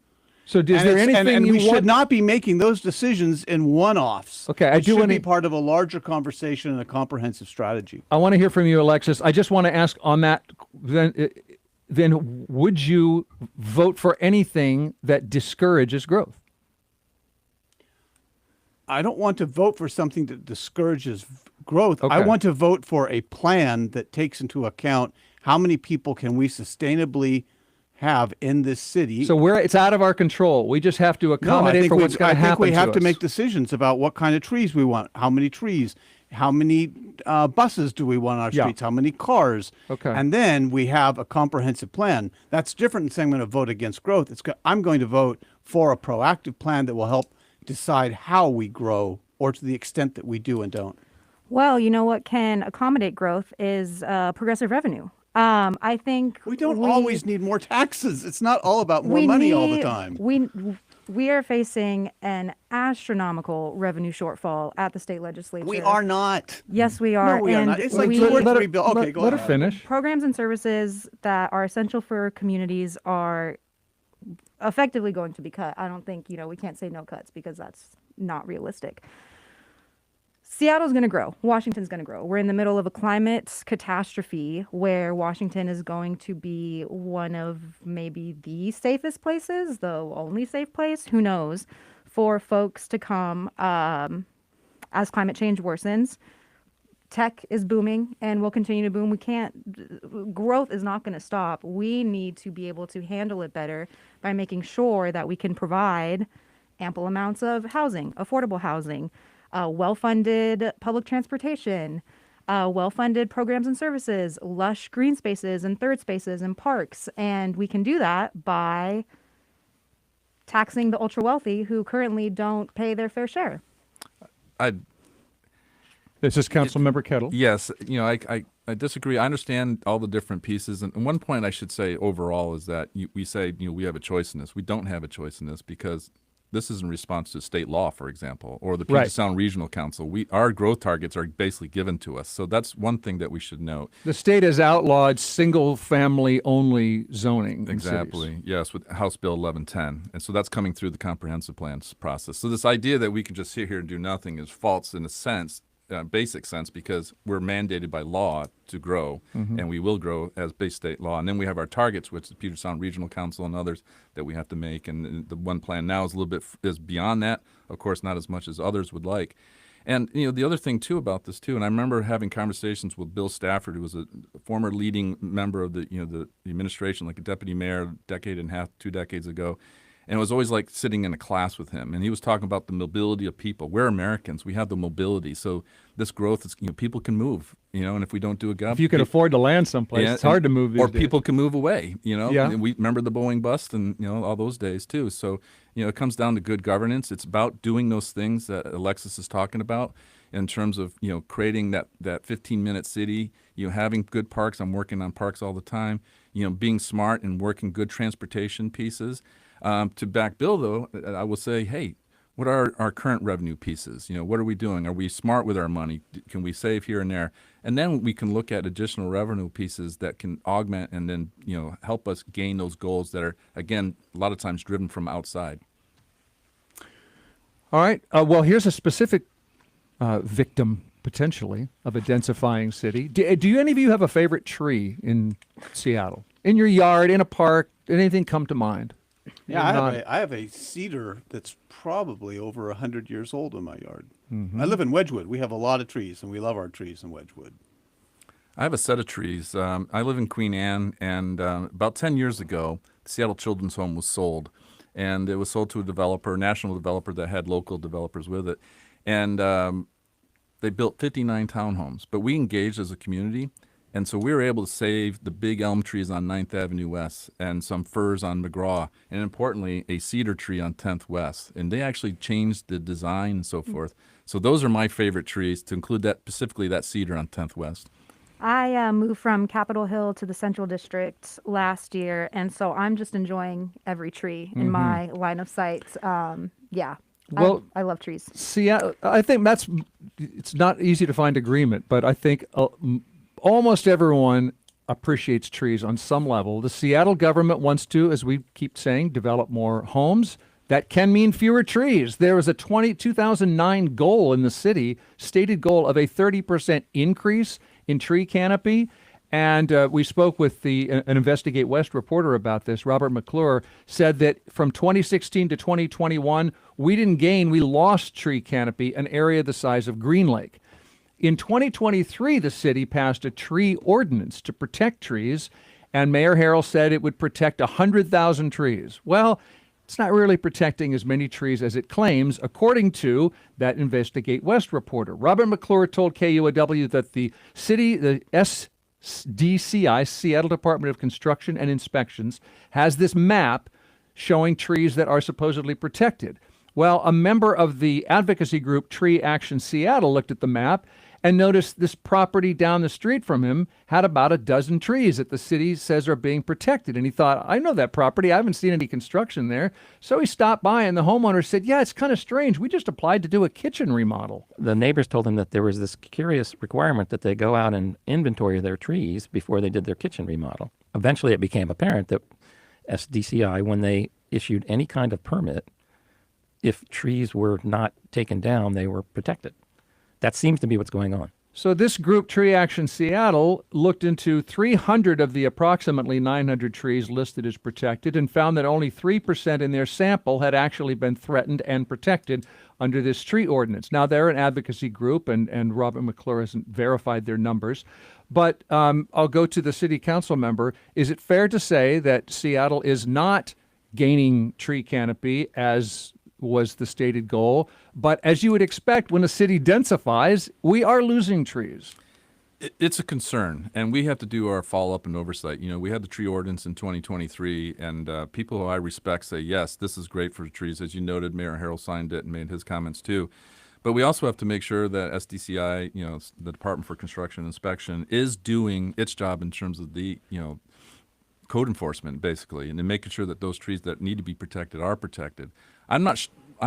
Speaker 6: So is there anything
Speaker 1: and we
Speaker 6: you want?
Speaker 1: should not be making those decisions in one-offs.
Speaker 6: Okay,
Speaker 1: it should be part of a larger conversation and a comprehensive strategy.
Speaker 6: I want to hear from you, Alexis. I just want to ask on that, then would you vote for anything that discourages growth?
Speaker 1: I don't want to vote for something that discourages growth.
Speaker 6: Okay.
Speaker 1: I want to vote for a plan that takes into account how many people can we sustainably have in this city.
Speaker 6: So it's out of our control. We just have to accommodate for what's going to happen.
Speaker 1: I think we have to
Speaker 6: us.
Speaker 1: make decisions about what kind of trees we want, how many trees, how many buses do we want on our streets, how many cars.
Speaker 6: Okay.
Speaker 1: And then we have a comprehensive plan. That's different than saying I'm going to vote against growth. I'm going to vote for a proactive plan that will help decide how we grow, or to the extent that we do and don't.
Speaker 22: Well, you know what can accommodate growth is progressive revenue. I think
Speaker 1: we don't always need more taxes. It's not all about more money all the time.
Speaker 22: We are facing an astronomical revenue shortfall at the state legislature.
Speaker 1: We are not.
Speaker 22: Yes, we are.
Speaker 1: No, we are
Speaker 22: and
Speaker 1: not. It's like
Speaker 22: we,
Speaker 1: 2 or 3 billion. Okay, go
Speaker 6: let
Speaker 1: ahead.
Speaker 6: her finish.
Speaker 22: Programs and services that are essential for communities are effectively going to be cut. I don't think, we can't say no cuts because that's not realistic. Seattle's going to grow. Washington's going to grow. We're in the middle of a climate catastrophe where Washington is going to be one of maybe the safest places, the only safe place, who knows, for folks to come as climate change worsens. Tech is booming and will continue to boom. Growth is not going to stop. We need to be able to handle it better by making sure that we can provide ample amounts of housing, affordable housing, well-funded public transportation, well-funded programs and services, lush green spaces and third spaces and parks. And we can do that by taxing the ultra-wealthy who currently don't pay their fair share.
Speaker 6: This is Councilmember Kettle.
Speaker 21: Yes, I disagree. I understand all the different pieces. And one point I should say overall is that we say, we have a choice in this. We don't have a choice in this because this is in response to state law, for example, or the Puget Sound Regional Council. Our growth targets are basically given to us. So that's one thing that we should note.
Speaker 6: The state has outlawed single-family only zoning.
Speaker 21: Exactly. Yes, with House Bill 1110. And so that's coming through the comprehensive plans process. So this idea that we can just sit here and do nothing is false in a sense. Basic sense, because we're mandated by law to grow, and we will grow as base state law. And then we have our targets, which is Puget Sound Regional Council and others that we have to make. And the one plan now is a little bit is beyond that. Of course, not as much as others would like. And the other thing too about this too, and I remember having conversations with Bill Stafford, who was a former leading member of the administration, like a deputy mayor, a decade and a half, 2 decades ago. And it was always like sitting in a class with him. And he was talking about the mobility of people. We're Americans. We have the mobility. So this growth is, people can move, and if we don't do a job.
Speaker 6: If you can afford to land someplace, it's hard to move these
Speaker 21: Or
Speaker 6: days.
Speaker 21: people can move away,
Speaker 6: Yeah.
Speaker 21: We remember the Boeing bust and, all those days too. So, it comes down to good governance. It's about doing those things that Alexis is talking about in terms of, creating that 15-minute city, having good parks. I'm working on parks all the time, being smart and working good transportation pieces. To back Bill, though, I will say, hey, what are our current revenue pieces? What are we doing? Are we smart with our money? Can we save here and there? And then we can look at additional revenue pieces that can augment and then, help us gain those goals that are, again, a lot of times driven from outside.
Speaker 6: All right. Well, here's a specific victim, potentially, of a densifying city. Do any of you have a favorite tree in Seattle? In your yard, in a park, anything come to mind?
Speaker 1: Yeah, I have a cedar that's probably over 100 years old in my yard. I live in Wedgwood. We have a lot of trees, and we love our trees in Wedgwood.
Speaker 21: I have a set of trees. I live in Queen Anne, and about 10 years ago, the Seattle Children's Home was sold. And it was sold to a developer, a national developer that had local developers with it. And they built 59 townhomes. But we engaged as a community. And so we were able to save the big elm trees on 9th Avenue West and some firs on McGraw, and importantly, a cedar tree on 10th West. And they actually changed the design and so forth. So those are my favorite trees, to include that specifically that cedar on 10th West.
Speaker 22: I moved from Capitol Hill to the Central District last year, and so I'm just enjoying every tree in my line of sight. Yeah.
Speaker 6: Well,
Speaker 22: I love trees.
Speaker 6: Seattle, I think it's not easy to find agreement, but I think almost everyone appreciates trees on some level. The Seattle government wants to, as we keep saying, develop more homes. That can mean fewer trees. There was a 2009 goal in the city, stated goal of a 30% increase in tree canopy. And we spoke with an Investigate West reporter about this. Robert McClure said that from 2016 to 2021, we didn't gain, we lost tree canopy, an area the size of Green Lake. In 2023, the city passed a tree ordinance to protect trees, and Mayor Harrell said it would protect 100,000 trees. Well, it's not really protecting as many trees as it claims, according to that Investigate West reporter. Robert McClure told KUOW that the city, the SDCI, Seattle Department of Construction and Inspections, has this map showing trees that are supposedly protected. Well, a member of the advocacy group Tree Action Seattle looked at the map and noticed this property down the street from him had about a dozen trees that the city says are being protected. And he thought, I know that property. I haven't seen any construction there. So he stopped by, and the homeowner said, yeah, it's kind of strange. We just applied to do a kitchen remodel.
Speaker 4: The neighbors told him that there was this curious requirement that they go out and inventory their trees before they did their kitchen remodel. Eventually, it became apparent that SDCI, when they issued any kind of permit, if trees were not taken down, they were protected. That seems to be what's going on.
Speaker 6: So this group, Tree Action Seattle, looked into 300 of the approximately 900 trees listed as protected and found that only 3% in their sample had actually been threatened and protected under this tree ordinance. Now, they're an advocacy group, and Robert McClure hasn't verified their numbers. But I'll go to the city council member. Is it fair to say that Seattle is not gaining tree canopy as was the stated goal, but as you would expect, when a city densifies, we are losing trees?
Speaker 21: It's a concern, and we have to do our follow-up and oversight. You know, we had the tree ordinance in 2023, and people who I respect say, yes, this is great for trees. As you noted, Mayor Harrell signed it and made his comments too. But we also have to make sure that SDCI, you know, the Department for Construction and Inspection, is doing its job in terms of the, you know, code enforcement, basically, and then making sure that those trees that need to be protected are protected. I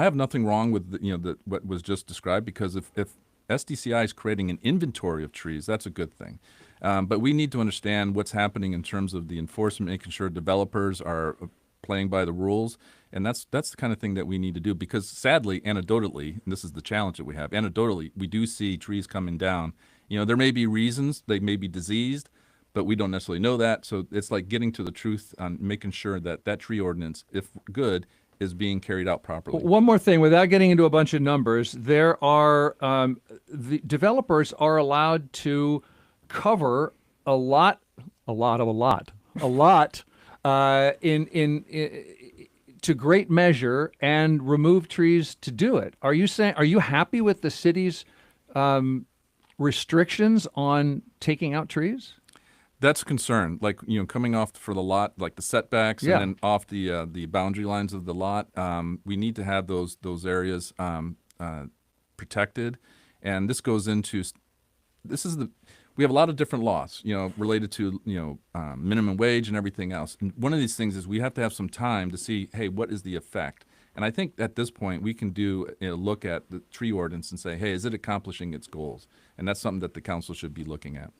Speaker 21: have nothing wrong with what was just described, because if SDCI is creating an inventory of trees, that's a good thing. But we need to understand what's happening in terms of the enforcement, making sure developers are playing by the rules. And that's the kind of thing that we need to do, because sadly, anecdotally, and this is the challenge that we have, anecdotally, we do see trees coming down. You know, there may be reasons, they may be diseased, but we don't necessarily know that. So it's like getting to the truth on making sure that that tree ordinance, if good, is being carried out properly.
Speaker 6: One more thing, without getting into a bunch of numbers, there are the developers are allowed to cover a lot to great measure and remove trees to do it. Are you happy with the city's restrictions on taking out trees?
Speaker 21: That's a concern. Like, you know, coming off for the lot, like the setbacks, and then off the boundary lines of the lot, we need to have those areas protected. And this goes into we have a lot of different laws, you know, related to, you know, minimum wage and everything else. And one of these things is we have to have some time to see, hey, what is the effect? And I think at this point we can look at the tree ordinance and say, hey, is it accomplishing its goals? And that's something that the council should be looking at.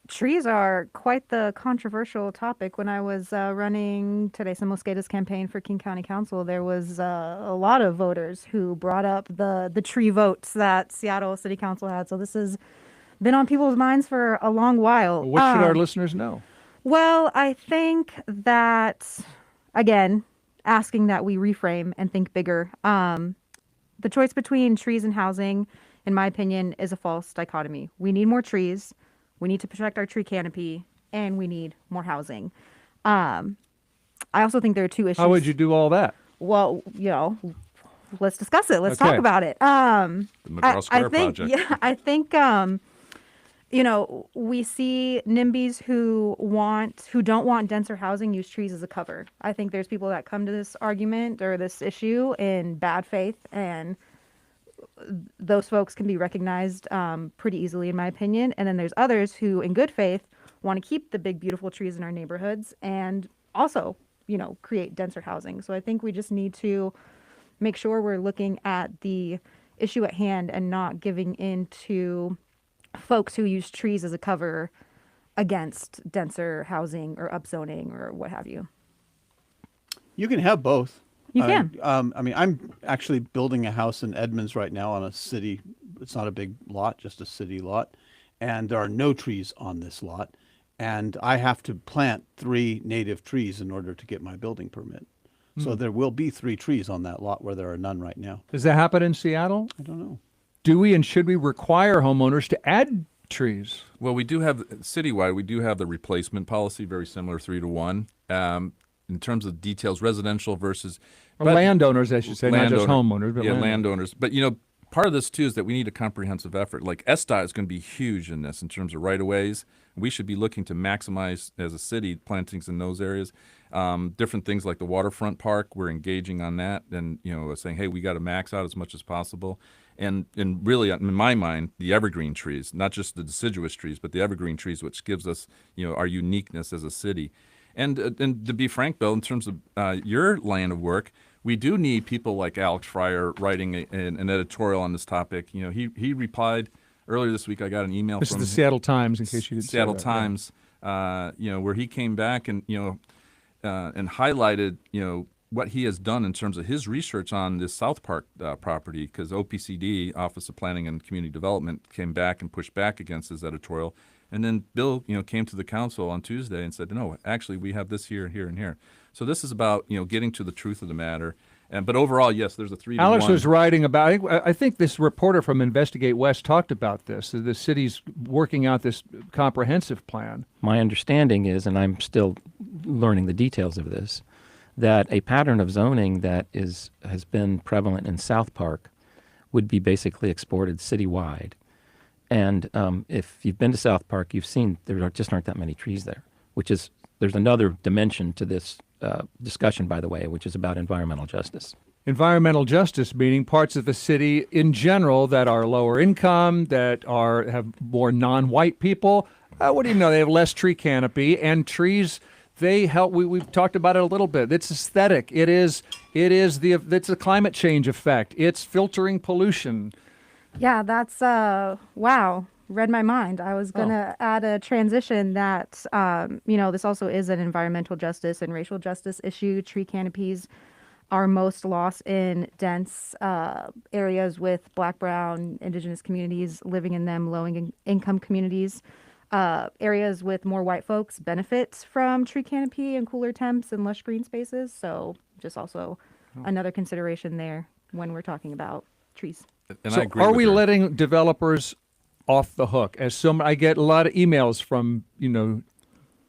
Speaker 22: Trees are quite the controversial topic. When I was running Teresa Mosqueda's campaign for King County Council, there was a lot of voters who brought up the tree votes that Seattle City Council had. So this has been on people's minds for a long while.
Speaker 6: What should our listeners know?
Speaker 22: Well, I think that, again, asking that we reframe and think bigger. The choice between trees and housing, in my opinion, is a false dichotomy. We need more trees. We need to protect our tree canopy, and we need more housing. I also think there are two issues.
Speaker 6: How would you do all that?
Speaker 22: Well, you know, let's discuss it. Let's talk about it.
Speaker 21: The McGraw Square Project.
Speaker 22: Yeah, I think, you know, we see NIMBYs who don't want denser housing use trees as a cover. I think there's people that come to this argument or this issue in bad faith, and those folks can be recognized pretty easily, in my opinion. And then there's others who, in good faith, want to keep the big, beautiful trees in our neighborhoods and also, you know, create denser housing. So I think we just need to make sure we're looking at the issue at hand and not giving in to folks who use trees as a cover against denser housing or upzoning or what have you.
Speaker 1: You can have both.
Speaker 22: You can.
Speaker 1: I mean, I'm actually building a house in Edmonds right now on a city. It's not a big lot, just a city lot. And there are no trees on this lot. And I have to plant 3 native trees in order to get my building permit. So there will be 3 trees on that lot where there are none right now.
Speaker 6: Does that happen in Seattle?
Speaker 1: I don't know.
Speaker 6: Do we and should we require homeowners to add trees?
Speaker 21: Well, we do have, citywide, we do have the replacement policy, very similar 3-to-1. In terms of details, residential versus
Speaker 6: landowners, I should say, not just homeowners. But
Speaker 21: landowners. But, you know, part of this, too, is that we need a comprehensive effort. Like SDOT is going to be huge in this in terms of right-of-ways. We should be looking to maximize, as a city, plantings in those areas. Different things like the waterfront park, we're engaging on that and, you know, saying, hey, we got to max out as much as possible. And really, in my mind, the evergreen trees, not just the deciduous trees, but the evergreen trees, which gives us, our uniqueness as a city. And to be frank, Bill, in terms of your line of work, we do need people like Alex Fryer writing an editorial on this topic. He replied earlier this week. I got an email
Speaker 6: This
Speaker 21: from
Speaker 6: is the Seattle Times, in case you didn't
Speaker 21: Seattle
Speaker 6: say that,
Speaker 21: Times, where he came back and and highlighted what he has done in terms of his research on this South Park property, because OPCD, Office of Planning and Community Development, came back and pushed back against his editorial. And then Bill, came to the council on Tuesday and said, no, actually, we have this here, here, and here. So this is about, getting to the truth of the matter. But overall, yes, there's a 3-to-1.
Speaker 6: Alex was writing about, I think this reporter from Investigate West talked about this. The city's working out this comprehensive plan.
Speaker 4: My understanding is, and I'm still learning the details of this, that a pattern of zoning that has been prevalent in South Park would be basically exported citywide. And if you've been to South Park, you've seen there just aren't that many trees there, there's another dimension to this discussion, by the way, which is about environmental justice.
Speaker 6: Environmental justice meaning parts of the city in general that are lower income, that have more non-white people. What do you know? They have less tree canopy, and trees, they help. We've talked about it a little bit. It's aesthetic. It's a climate change effect. It's filtering pollution.
Speaker 22: Yeah, that's wow. Read my mind. I was going to add a transition that, this also is an environmental justice and racial justice issue. Tree canopies are most lost in dense areas with Black, Brown, Indigenous communities living in them, low-income communities. Areas with more white folks benefit from tree canopy and cooler temps and lush green spaces. So just also another consideration there when we're talking about trees.
Speaker 21: And
Speaker 6: so
Speaker 21: I agree
Speaker 6: are
Speaker 21: with
Speaker 6: we
Speaker 21: her.
Speaker 6: letting developers off the hook? I get a lot of emails from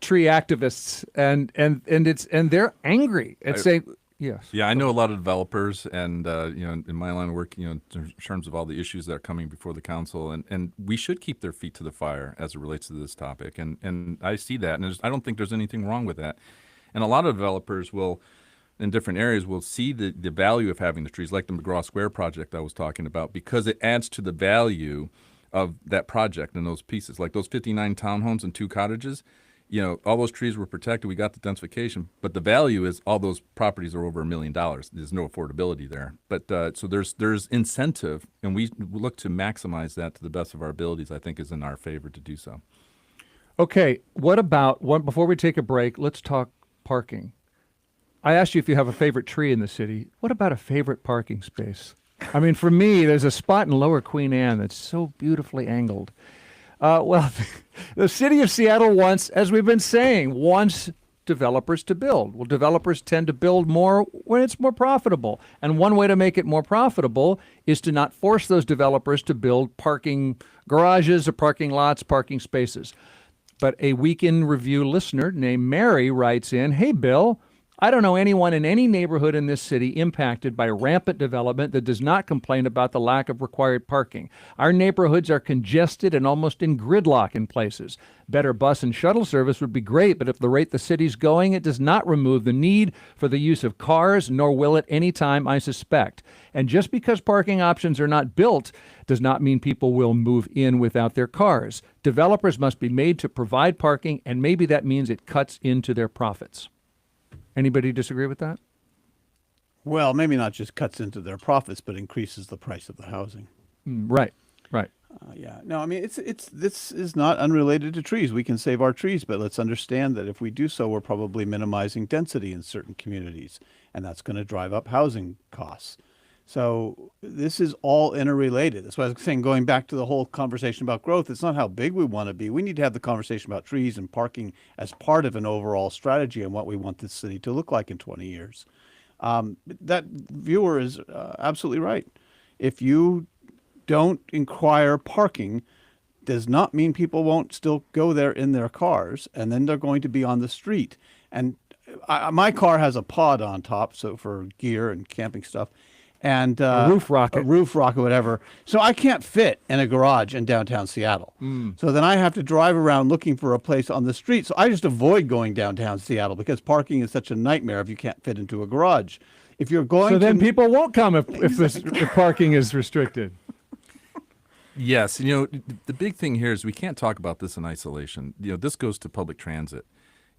Speaker 6: tree activists, and they're angry and saying, yes.
Speaker 21: Yeah, I know a lot of developers, and in my line of work, in terms of all the issues that are coming before the council, and we should keep their feet to the fire as it relates to this topic, and I see that, and I don't think there's anything wrong with that. And a lot of developers will, in different areas, will see the value of having the trees, like the McGraw Square project I was talking about, because it adds to the value of that project and those pieces, like those 59 townhomes and 2 cottages. All those trees were protected. We got the densification, but the value is all those properties are over $1 million. There's no affordability there. But so there's incentive, and we look to maximize that to the best of our abilities. I think is in our favor to do so.
Speaker 6: Okay, before we take a break, let's talk parking. I asked you if you have a favorite tree in the city. What about a favorite parking space? I mean, for me, there's a spot in Lower Queen Anne that's so beautifully angled. The city of Seattle wants developers to build. Well, developers tend to build more when it's more profitable. And one way to make it more profitable is to not force those developers to build parking garages or parking lots, parking spaces. But a Week in Review listener named Mary writes in, "Hey, Bill, I don't know anyone in any neighborhood in this city impacted by rampant development that does not complain about the lack of required parking. Our neighborhoods are congested and almost in gridlock in places. Better bus and shuttle service would be great, but at the rate the city's going, it does not remove the need for the use of cars, nor will it any time, I suspect. And just because parking options are not built does not mean people will move in without their cars. Developers must be made to provide parking, and maybe that means it cuts into their profits." Anybody disagree with that?
Speaker 1: Well, maybe not just cuts into their profits, but increases the price of the housing.
Speaker 6: Right.
Speaker 1: Yeah. No, I mean, this is not unrelated to trees. We can save our trees, but let's understand that if we do so, we're probably minimizing density in certain communities, and that's going to drive up housing costs. So this is all interrelated. That's why I was saying, going back to the whole conversation about growth, it's not how big we want to be. We need to have the conversation about trees and parking as part of an overall strategy and what we want this city to look like in 20 years. That viewer is absolutely right. If you don't inquire parking, does not mean people won't still go there in their cars, and then they're going to be on the street. And my car has a pod on top, so for gear and camping stuff. And
Speaker 6: a roof rocket,
Speaker 1: whatever. So I can't fit in a garage in downtown Seattle. So then I have to drive around looking for a place on the street. So I just avoid going downtown Seattle because parking is such a nightmare if you can't fit into a garage. If you're going
Speaker 6: then people won't come if parking is restricted.
Speaker 21: Yes, the big thing here is we can't talk about this in isolation. This goes to public transit.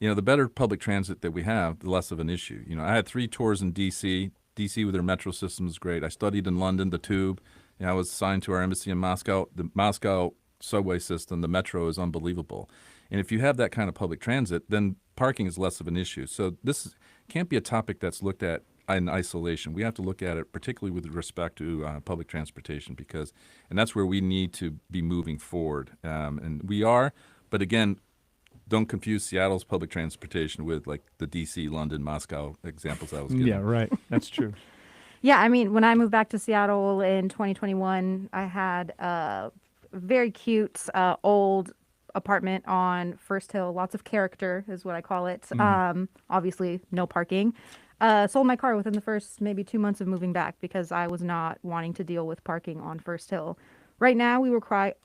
Speaker 21: The better public transit that we have, the less of an issue. I had 3 tours in D.C. D.C. with their metro system is great. I studied in London, the Tube. I was assigned to our embassy in Moscow. The Moscow subway system, the metro, is unbelievable. And if you have that kind of public transit, then parking is less of an issue. So this can't be a topic that's looked at in isolation. We have to look at it particularly with respect to public transportation and that's where we need to be moving forward. And we are, but again, don't confuse Seattle's public transportation with like the D.C., London, Moscow examples I was giving.
Speaker 6: Yeah, right. That's true.
Speaker 22: Yeah, I mean, when I moved back to Seattle in 2021, I had a very cute old apartment on First Hill. Lots of character is what I call it. Obviously, no parking. Sold my car within the first maybe 2 months of moving back because I was not wanting to deal with parking on First Hill. Right now, we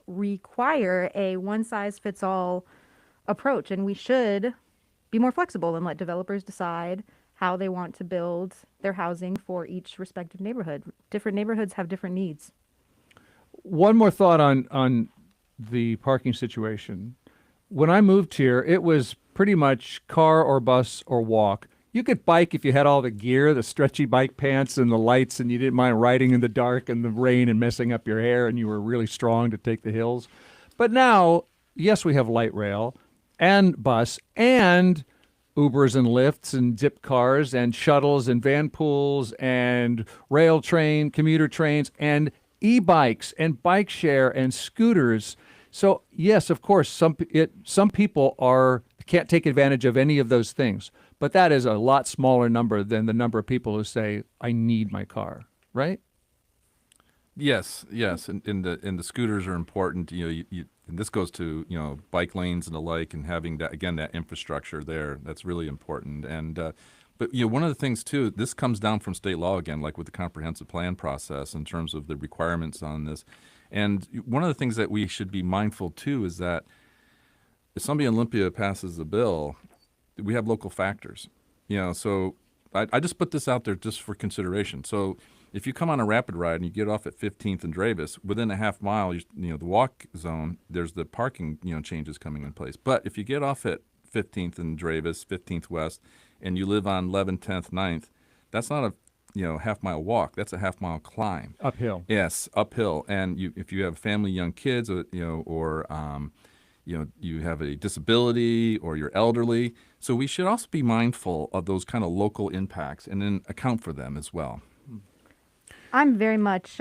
Speaker 22: require a one-size-fits-all approach, and we should be more flexible and let developers decide how they want to build their housing for each respective neighborhood. Different neighborhoods have different needs.
Speaker 6: One more thought on the parking situation. When I moved here, it was pretty much car or bus or walk. You could bike if you had all the gear, the stretchy bike pants and the lights, and you didn't mind riding in the dark and the rain and messing up your hair, and you were really strong to take the hills. But now, yes, we have light rail and bus and Ubers and Lyfts and Zip cars and shuttles and van pools and rail train, commuter trains and e-bikes and bike share and scooters. So yes, of course, some people can't take advantage of any of those things, but that is a lot smaller number than the number of people who say, I need my car, right?
Speaker 21: Yes, and the scooters are important. And this goes to bike lanes and the like, and having that infrastructure there. That's really important. And but one of the things too, this comes down from state law again, like with the comprehensive plan process in terms of the requirements on this. And one of the things that we should be mindful too is that if somebody in Olympia passes a bill, we have local factors. So I just put this out there just for consideration. So if you come on a rapid ride and you get off at 15th and Dravis, within a half mile, the walk zone, there's the parking, changes coming in place. But if you get off at 15th and Dravis, 15th West, and you live on 11th, 10th, 9th, that's not a half-mile walk. That's a half-mile climb.
Speaker 6: Uphill.
Speaker 21: Yes, uphill. And if you have a family, young kids, or you have a disability or you're elderly. So we should also be mindful of those kind of local impacts and then account for them as well.
Speaker 22: I'm very much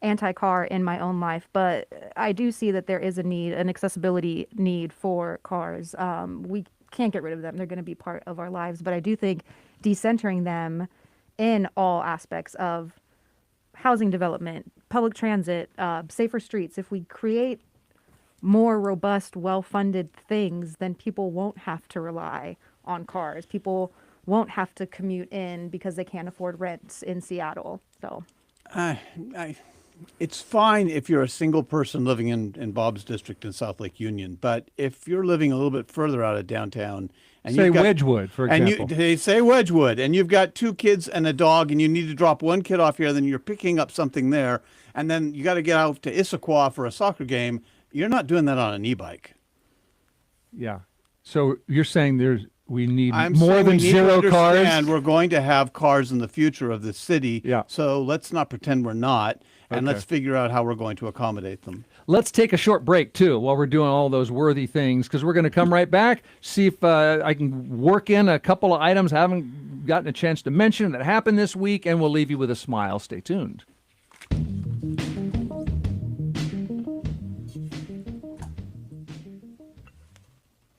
Speaker 22: anti-car in my own life, but I do see that there is an accessibility need for cars. We can't get rid of them. They're going to be part of our lives, but I do think decentering them in all aspects of housing development, public transit, safer streets, if we create more robust, well-funded things, then people won't have to rely on cars. People won't have to commute in because they can't afford rents in Seattle. So,
Speaker 1: it's fine if you're a single person living in Bob's district in South Lake Union, but if you're living a little bit further out of downtown, and
Speaker 6: say Wedgwood, for example,
Speaker 1: they say Wedgwood, and you've got 2 kids and a dog, and you need to drop 1 kid off here, then you're picking up something there, and then you got to get out to Issaquah for a soccer game. You're not doing that on an e-bike.
Speaker 6: Yeah. So you're saying we need
Speaker 1: I'm
Speaker 6: more
Speaker 1: saying
Speaker 6: than
Speaker 1: we need
Speaker 6: zero
Speaker 1: to
Speaker 6: cars?
Speaker 1: understand we're going to have cars in the future of the city.
Speaker 6: Yeah.
Speaker 1: So let's not pretend we're not, and
Speaker 6: Okay.
Speaker 1: let's figure out how we're going to accommodate them.
Speaker 6: Let's take a short break, too, while we're doing all those worthy things, because we're going to come right back, see if I can work in a couple of items I haven't gotten a chance to mention that happened this week, and we'll leave you with a smile. Stay tuned.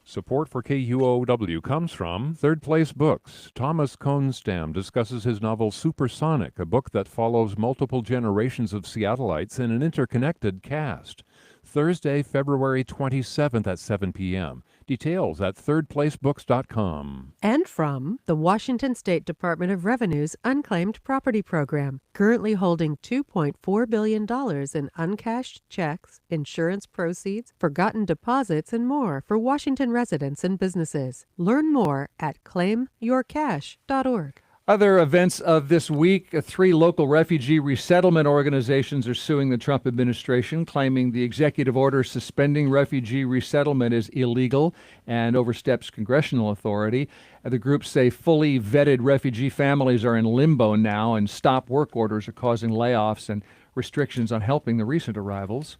Speaker 7: Support for KUOW comes from Third Place Books. Thomas Konstam discusses his novel Supersonic, a book that follows multiple generations of Seattleites in an interconnected cast. Thursday, February 27th at 7 p.m. Details at thirdplacebooks.com.
Speaker 5: And from the Washington State Department of Revenue's Unclaimed Property Program, currently holding $2.4 billion in uncashed checks, insurance proceeds, forgotten deposits, and more for Washington residents and businesses. Learn more at claimyourcash.org.
Speaker 6: Other events of this week, 3 local refugee resettlement organizations are suing the Trump administration, claiming the executive order suspending refugee resettlement is illegal and oversteps congressional authority. The groups say fully vetted refugee families are in limbo now, and stop work orders are causing layoffs and restrictions on helping the recent arrivals.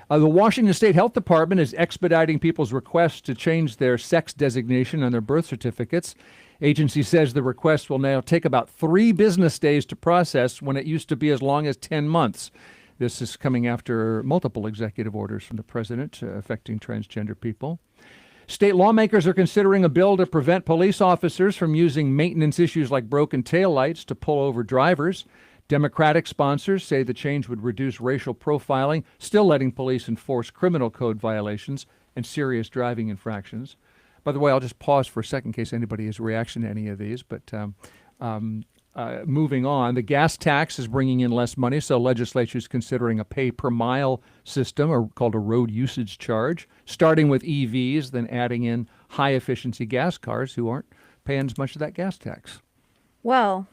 Speaker 6: The Washington State Health Department is expediting people's requests to change their sex designation on their birth certificates. Agency says the request will now take about 3 business days to process when it used to be as long as 10 months. This is coming after multiple executive orders from the president affecting transgender people. State lawmakers are considering a bill to prevent police officers from using maintenance issues like broken taillights to pull over drivers. Democratic sponsors say the change would reduce racial profiling, still letting police enforce criminal code violations and serious driving infractions. By the way, I'll just pause for a second in case anybody has a reaction to any of these. But moving on, the gas tax is bringing in less money, so legislature is considering a pay-per-mile system, or called a road usage charge, starting with EVs, then adding in high-efficiency gas cars who aren't paying as much of that gas tax.
Speaker 22: Well,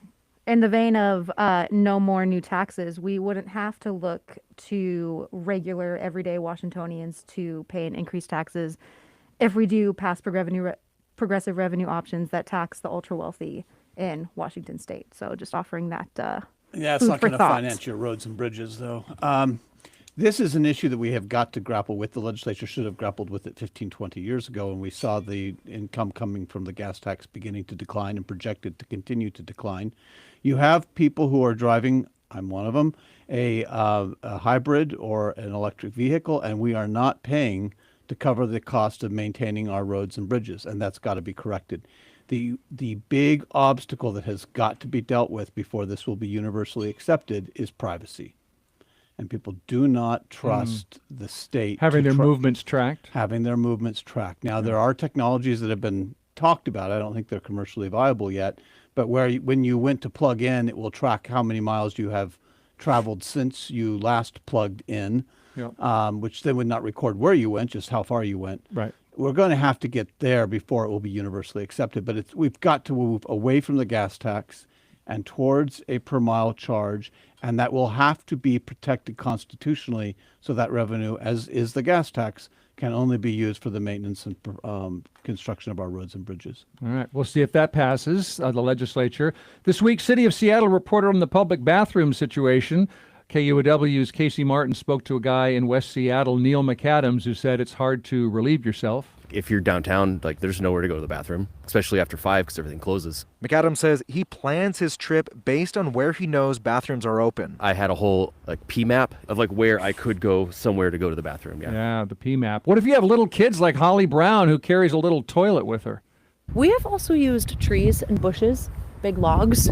Speaker 22: in the vein of no more new taxes, we wouldn't have to look to regular, everyday Washingtonians to pay and increase taxes if we do pass progressive revenue options that tax the ultra-wealthy in Washington state. So just offering that
Speaker 1: Yeah, it's not going to finance your roads and bridges, though. This is an issue that we have got to grapple with. The legislature should have grappled with it 15, 20 years ago, and we saw the income coming from the gas tax beginning to decline and projected to continue to decline. You have people who are driving, I'm one of them, a hybrid or an electric vehicle, and we are not paying to cover the cost of maintaining our roads and bridges, and that's got to be corrected. The big obstacle that has got to be dealt with before this will be universally accepted is privacy. And people do not trust the state.
Speaker 6: Having their movements tracked?
Speaker 1: Having their movements tracked. Now, there are technologies that have been talked about. I don't think they're commercially viable yet. But when you went to plug in, it will track how many miles you have traveled since you last plugged in, which then would not record where you went, just how far you went.
Speaker 6: Right.
Speaker 1: We're going to have to get there before it will be universally accepted. But we've got to move away from the gas tax and towards a per mile charge, and that will have to be protected constitutionally, so that revenue, as is the gas tax, can only be used for the maintenance and construction of our roads and bridges.
Speaker 6: All right, we'll see if that passes the legislature. This week, City of Seattle reported on the public bathroom situation. KUOW's Casey Martin spoke to a guy in West Seattle, Neil McAdams, who said it's hard to relieve yourself.
Speaker 9: If you're downtown, there's nowhere to go to the bathroom, especially after 5 because everything closes.
Speaker 10: McAdams says he plans his trip based on where he knows bathrooms are open.
Speaker 9: I had a whole P map of where I could go somewhere to go to the bathroom.
Speaker 6: Yeah, the P map. What if you have little kids like Holly Brown, who carries a little toilet with her?
Speaker 11: We have also used trees and bushes, big logs.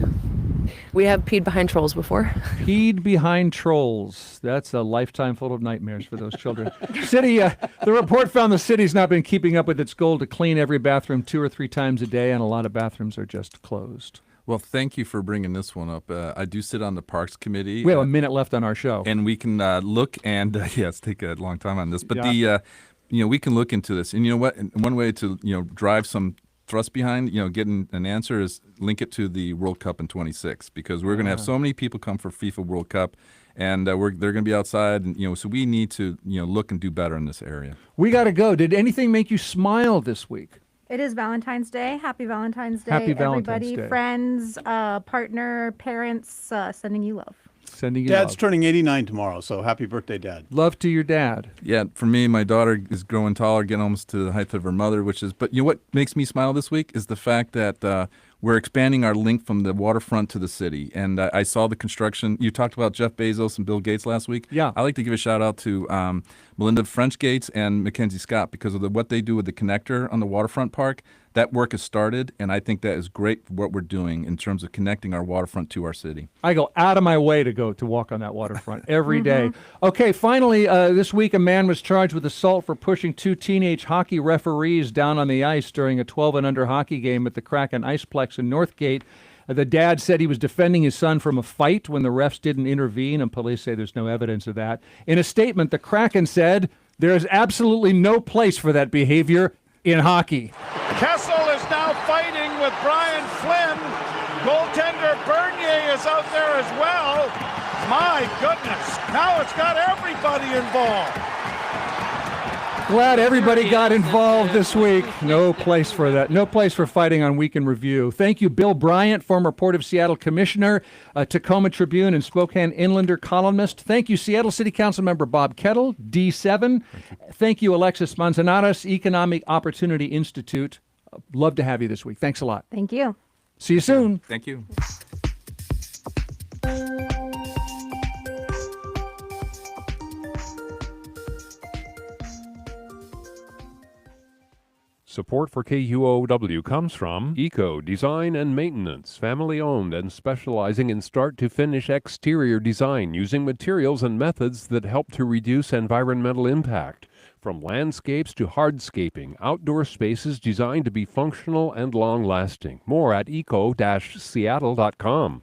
Speaker 11: We have peed behind trolls before.
Speaker 6: Peed behind trolls. That's a lifetime full of nightmares for those children. The report found the city's not been keeping up with its goal to clean every bathroom 2 or 3 times a day, and a lot of bathrooms are just closed.
Speaker 21: Well, thank you for bringing this one up. I do sit on the Parks Committee.
Speaker 6: We have a minute left on our show.
Speaker 21: And we can look and, it's take a long time on this, but we can look into this. And you know what? One way to, drive some thrust behind, getting an answer is link it to the World Cup in 26, because we're going to have so many people come for FIFA World Cup, and they're going to be outside, and so we need to look and do better in this area.
Speaker 6: We got to go. Did anything make you smile this week?
Speaker 22: It is Valentine's Day. Happy Valentine's Day,
Speaker 6: Happy Valentine's
Speaker 22: everybody,
Speaker 6: Day.
Speaker 22: Friends, partner, parents, sending you love.
Speaker 6: Sending you
Speaker 1: Dad's
Speaker 6: love.
Speaker 1: turning 89 tomorrow, so happy birthday, Dad.
Speaker 6: Love to your dad.
Speaker 21: Yeah, for me, my daughter is growing taller, getting almost to the height of her mother, but what makes me smile this week is the fact that we're expanding our link from the waterfront to the city. And I saw the construction. You talked about Jeff Bezos and Bill Gates last week.
Speaker 6: Yeah.
Speaker 21: I'd like to give a shout out to Melinda French Gates and Mackenzie Scott, because of what they do with the connector on the waterfront park. That work has started, and I think that is great for what we're doing in terms of connecting our waterfront to our city.
Speaker 6: I go out of my way to walk on that waterfront every day. Okay, finally, this week a man was charged with assault for pushing 2 teenage hockey referees down on the ice during a 12 and under hockey game at the Kraken Iceplex in Northgate. The dad said he was defending his son from a fight when the refs didn't intervene, and police say there's no evidence of that. In a statement, the Kraken said there is absolutely no place for that behavior in hockey.
Speaker 20: Kessel is now fighting with Brian Flynn.
Speaker 13: Goaltender Bernier is out there as well. My goodness, now it's got everybody involved.
Speaker 6: Glad everybody got involved this week. No place for that. No place for fighting on Week in Review. Thank you, Bill Bryant, former Port of Seattle Commissioner, Tacoma Tribune and Spokane Inlander columnist. Thank you, Seattle City Council member Bob Kettle, D7. Thank you, Alexis Mansanarez, Economic Opportunity Institute. Love to have you this week. Thanks a lot.
Speaker 22: Thank you.
Speaker 6: See you soon.
Speaker 21: Thank you.
Speaker 7: Support for KUOW comes from Eco Design and Maintenance, family-owned and specializing in start-to-finish exterior design using materials and methods that help to reduce environmental impact. From landscapes to hardscaping, outdoor spaces designed to be functional and long-lasting. More at eco-seattle.com.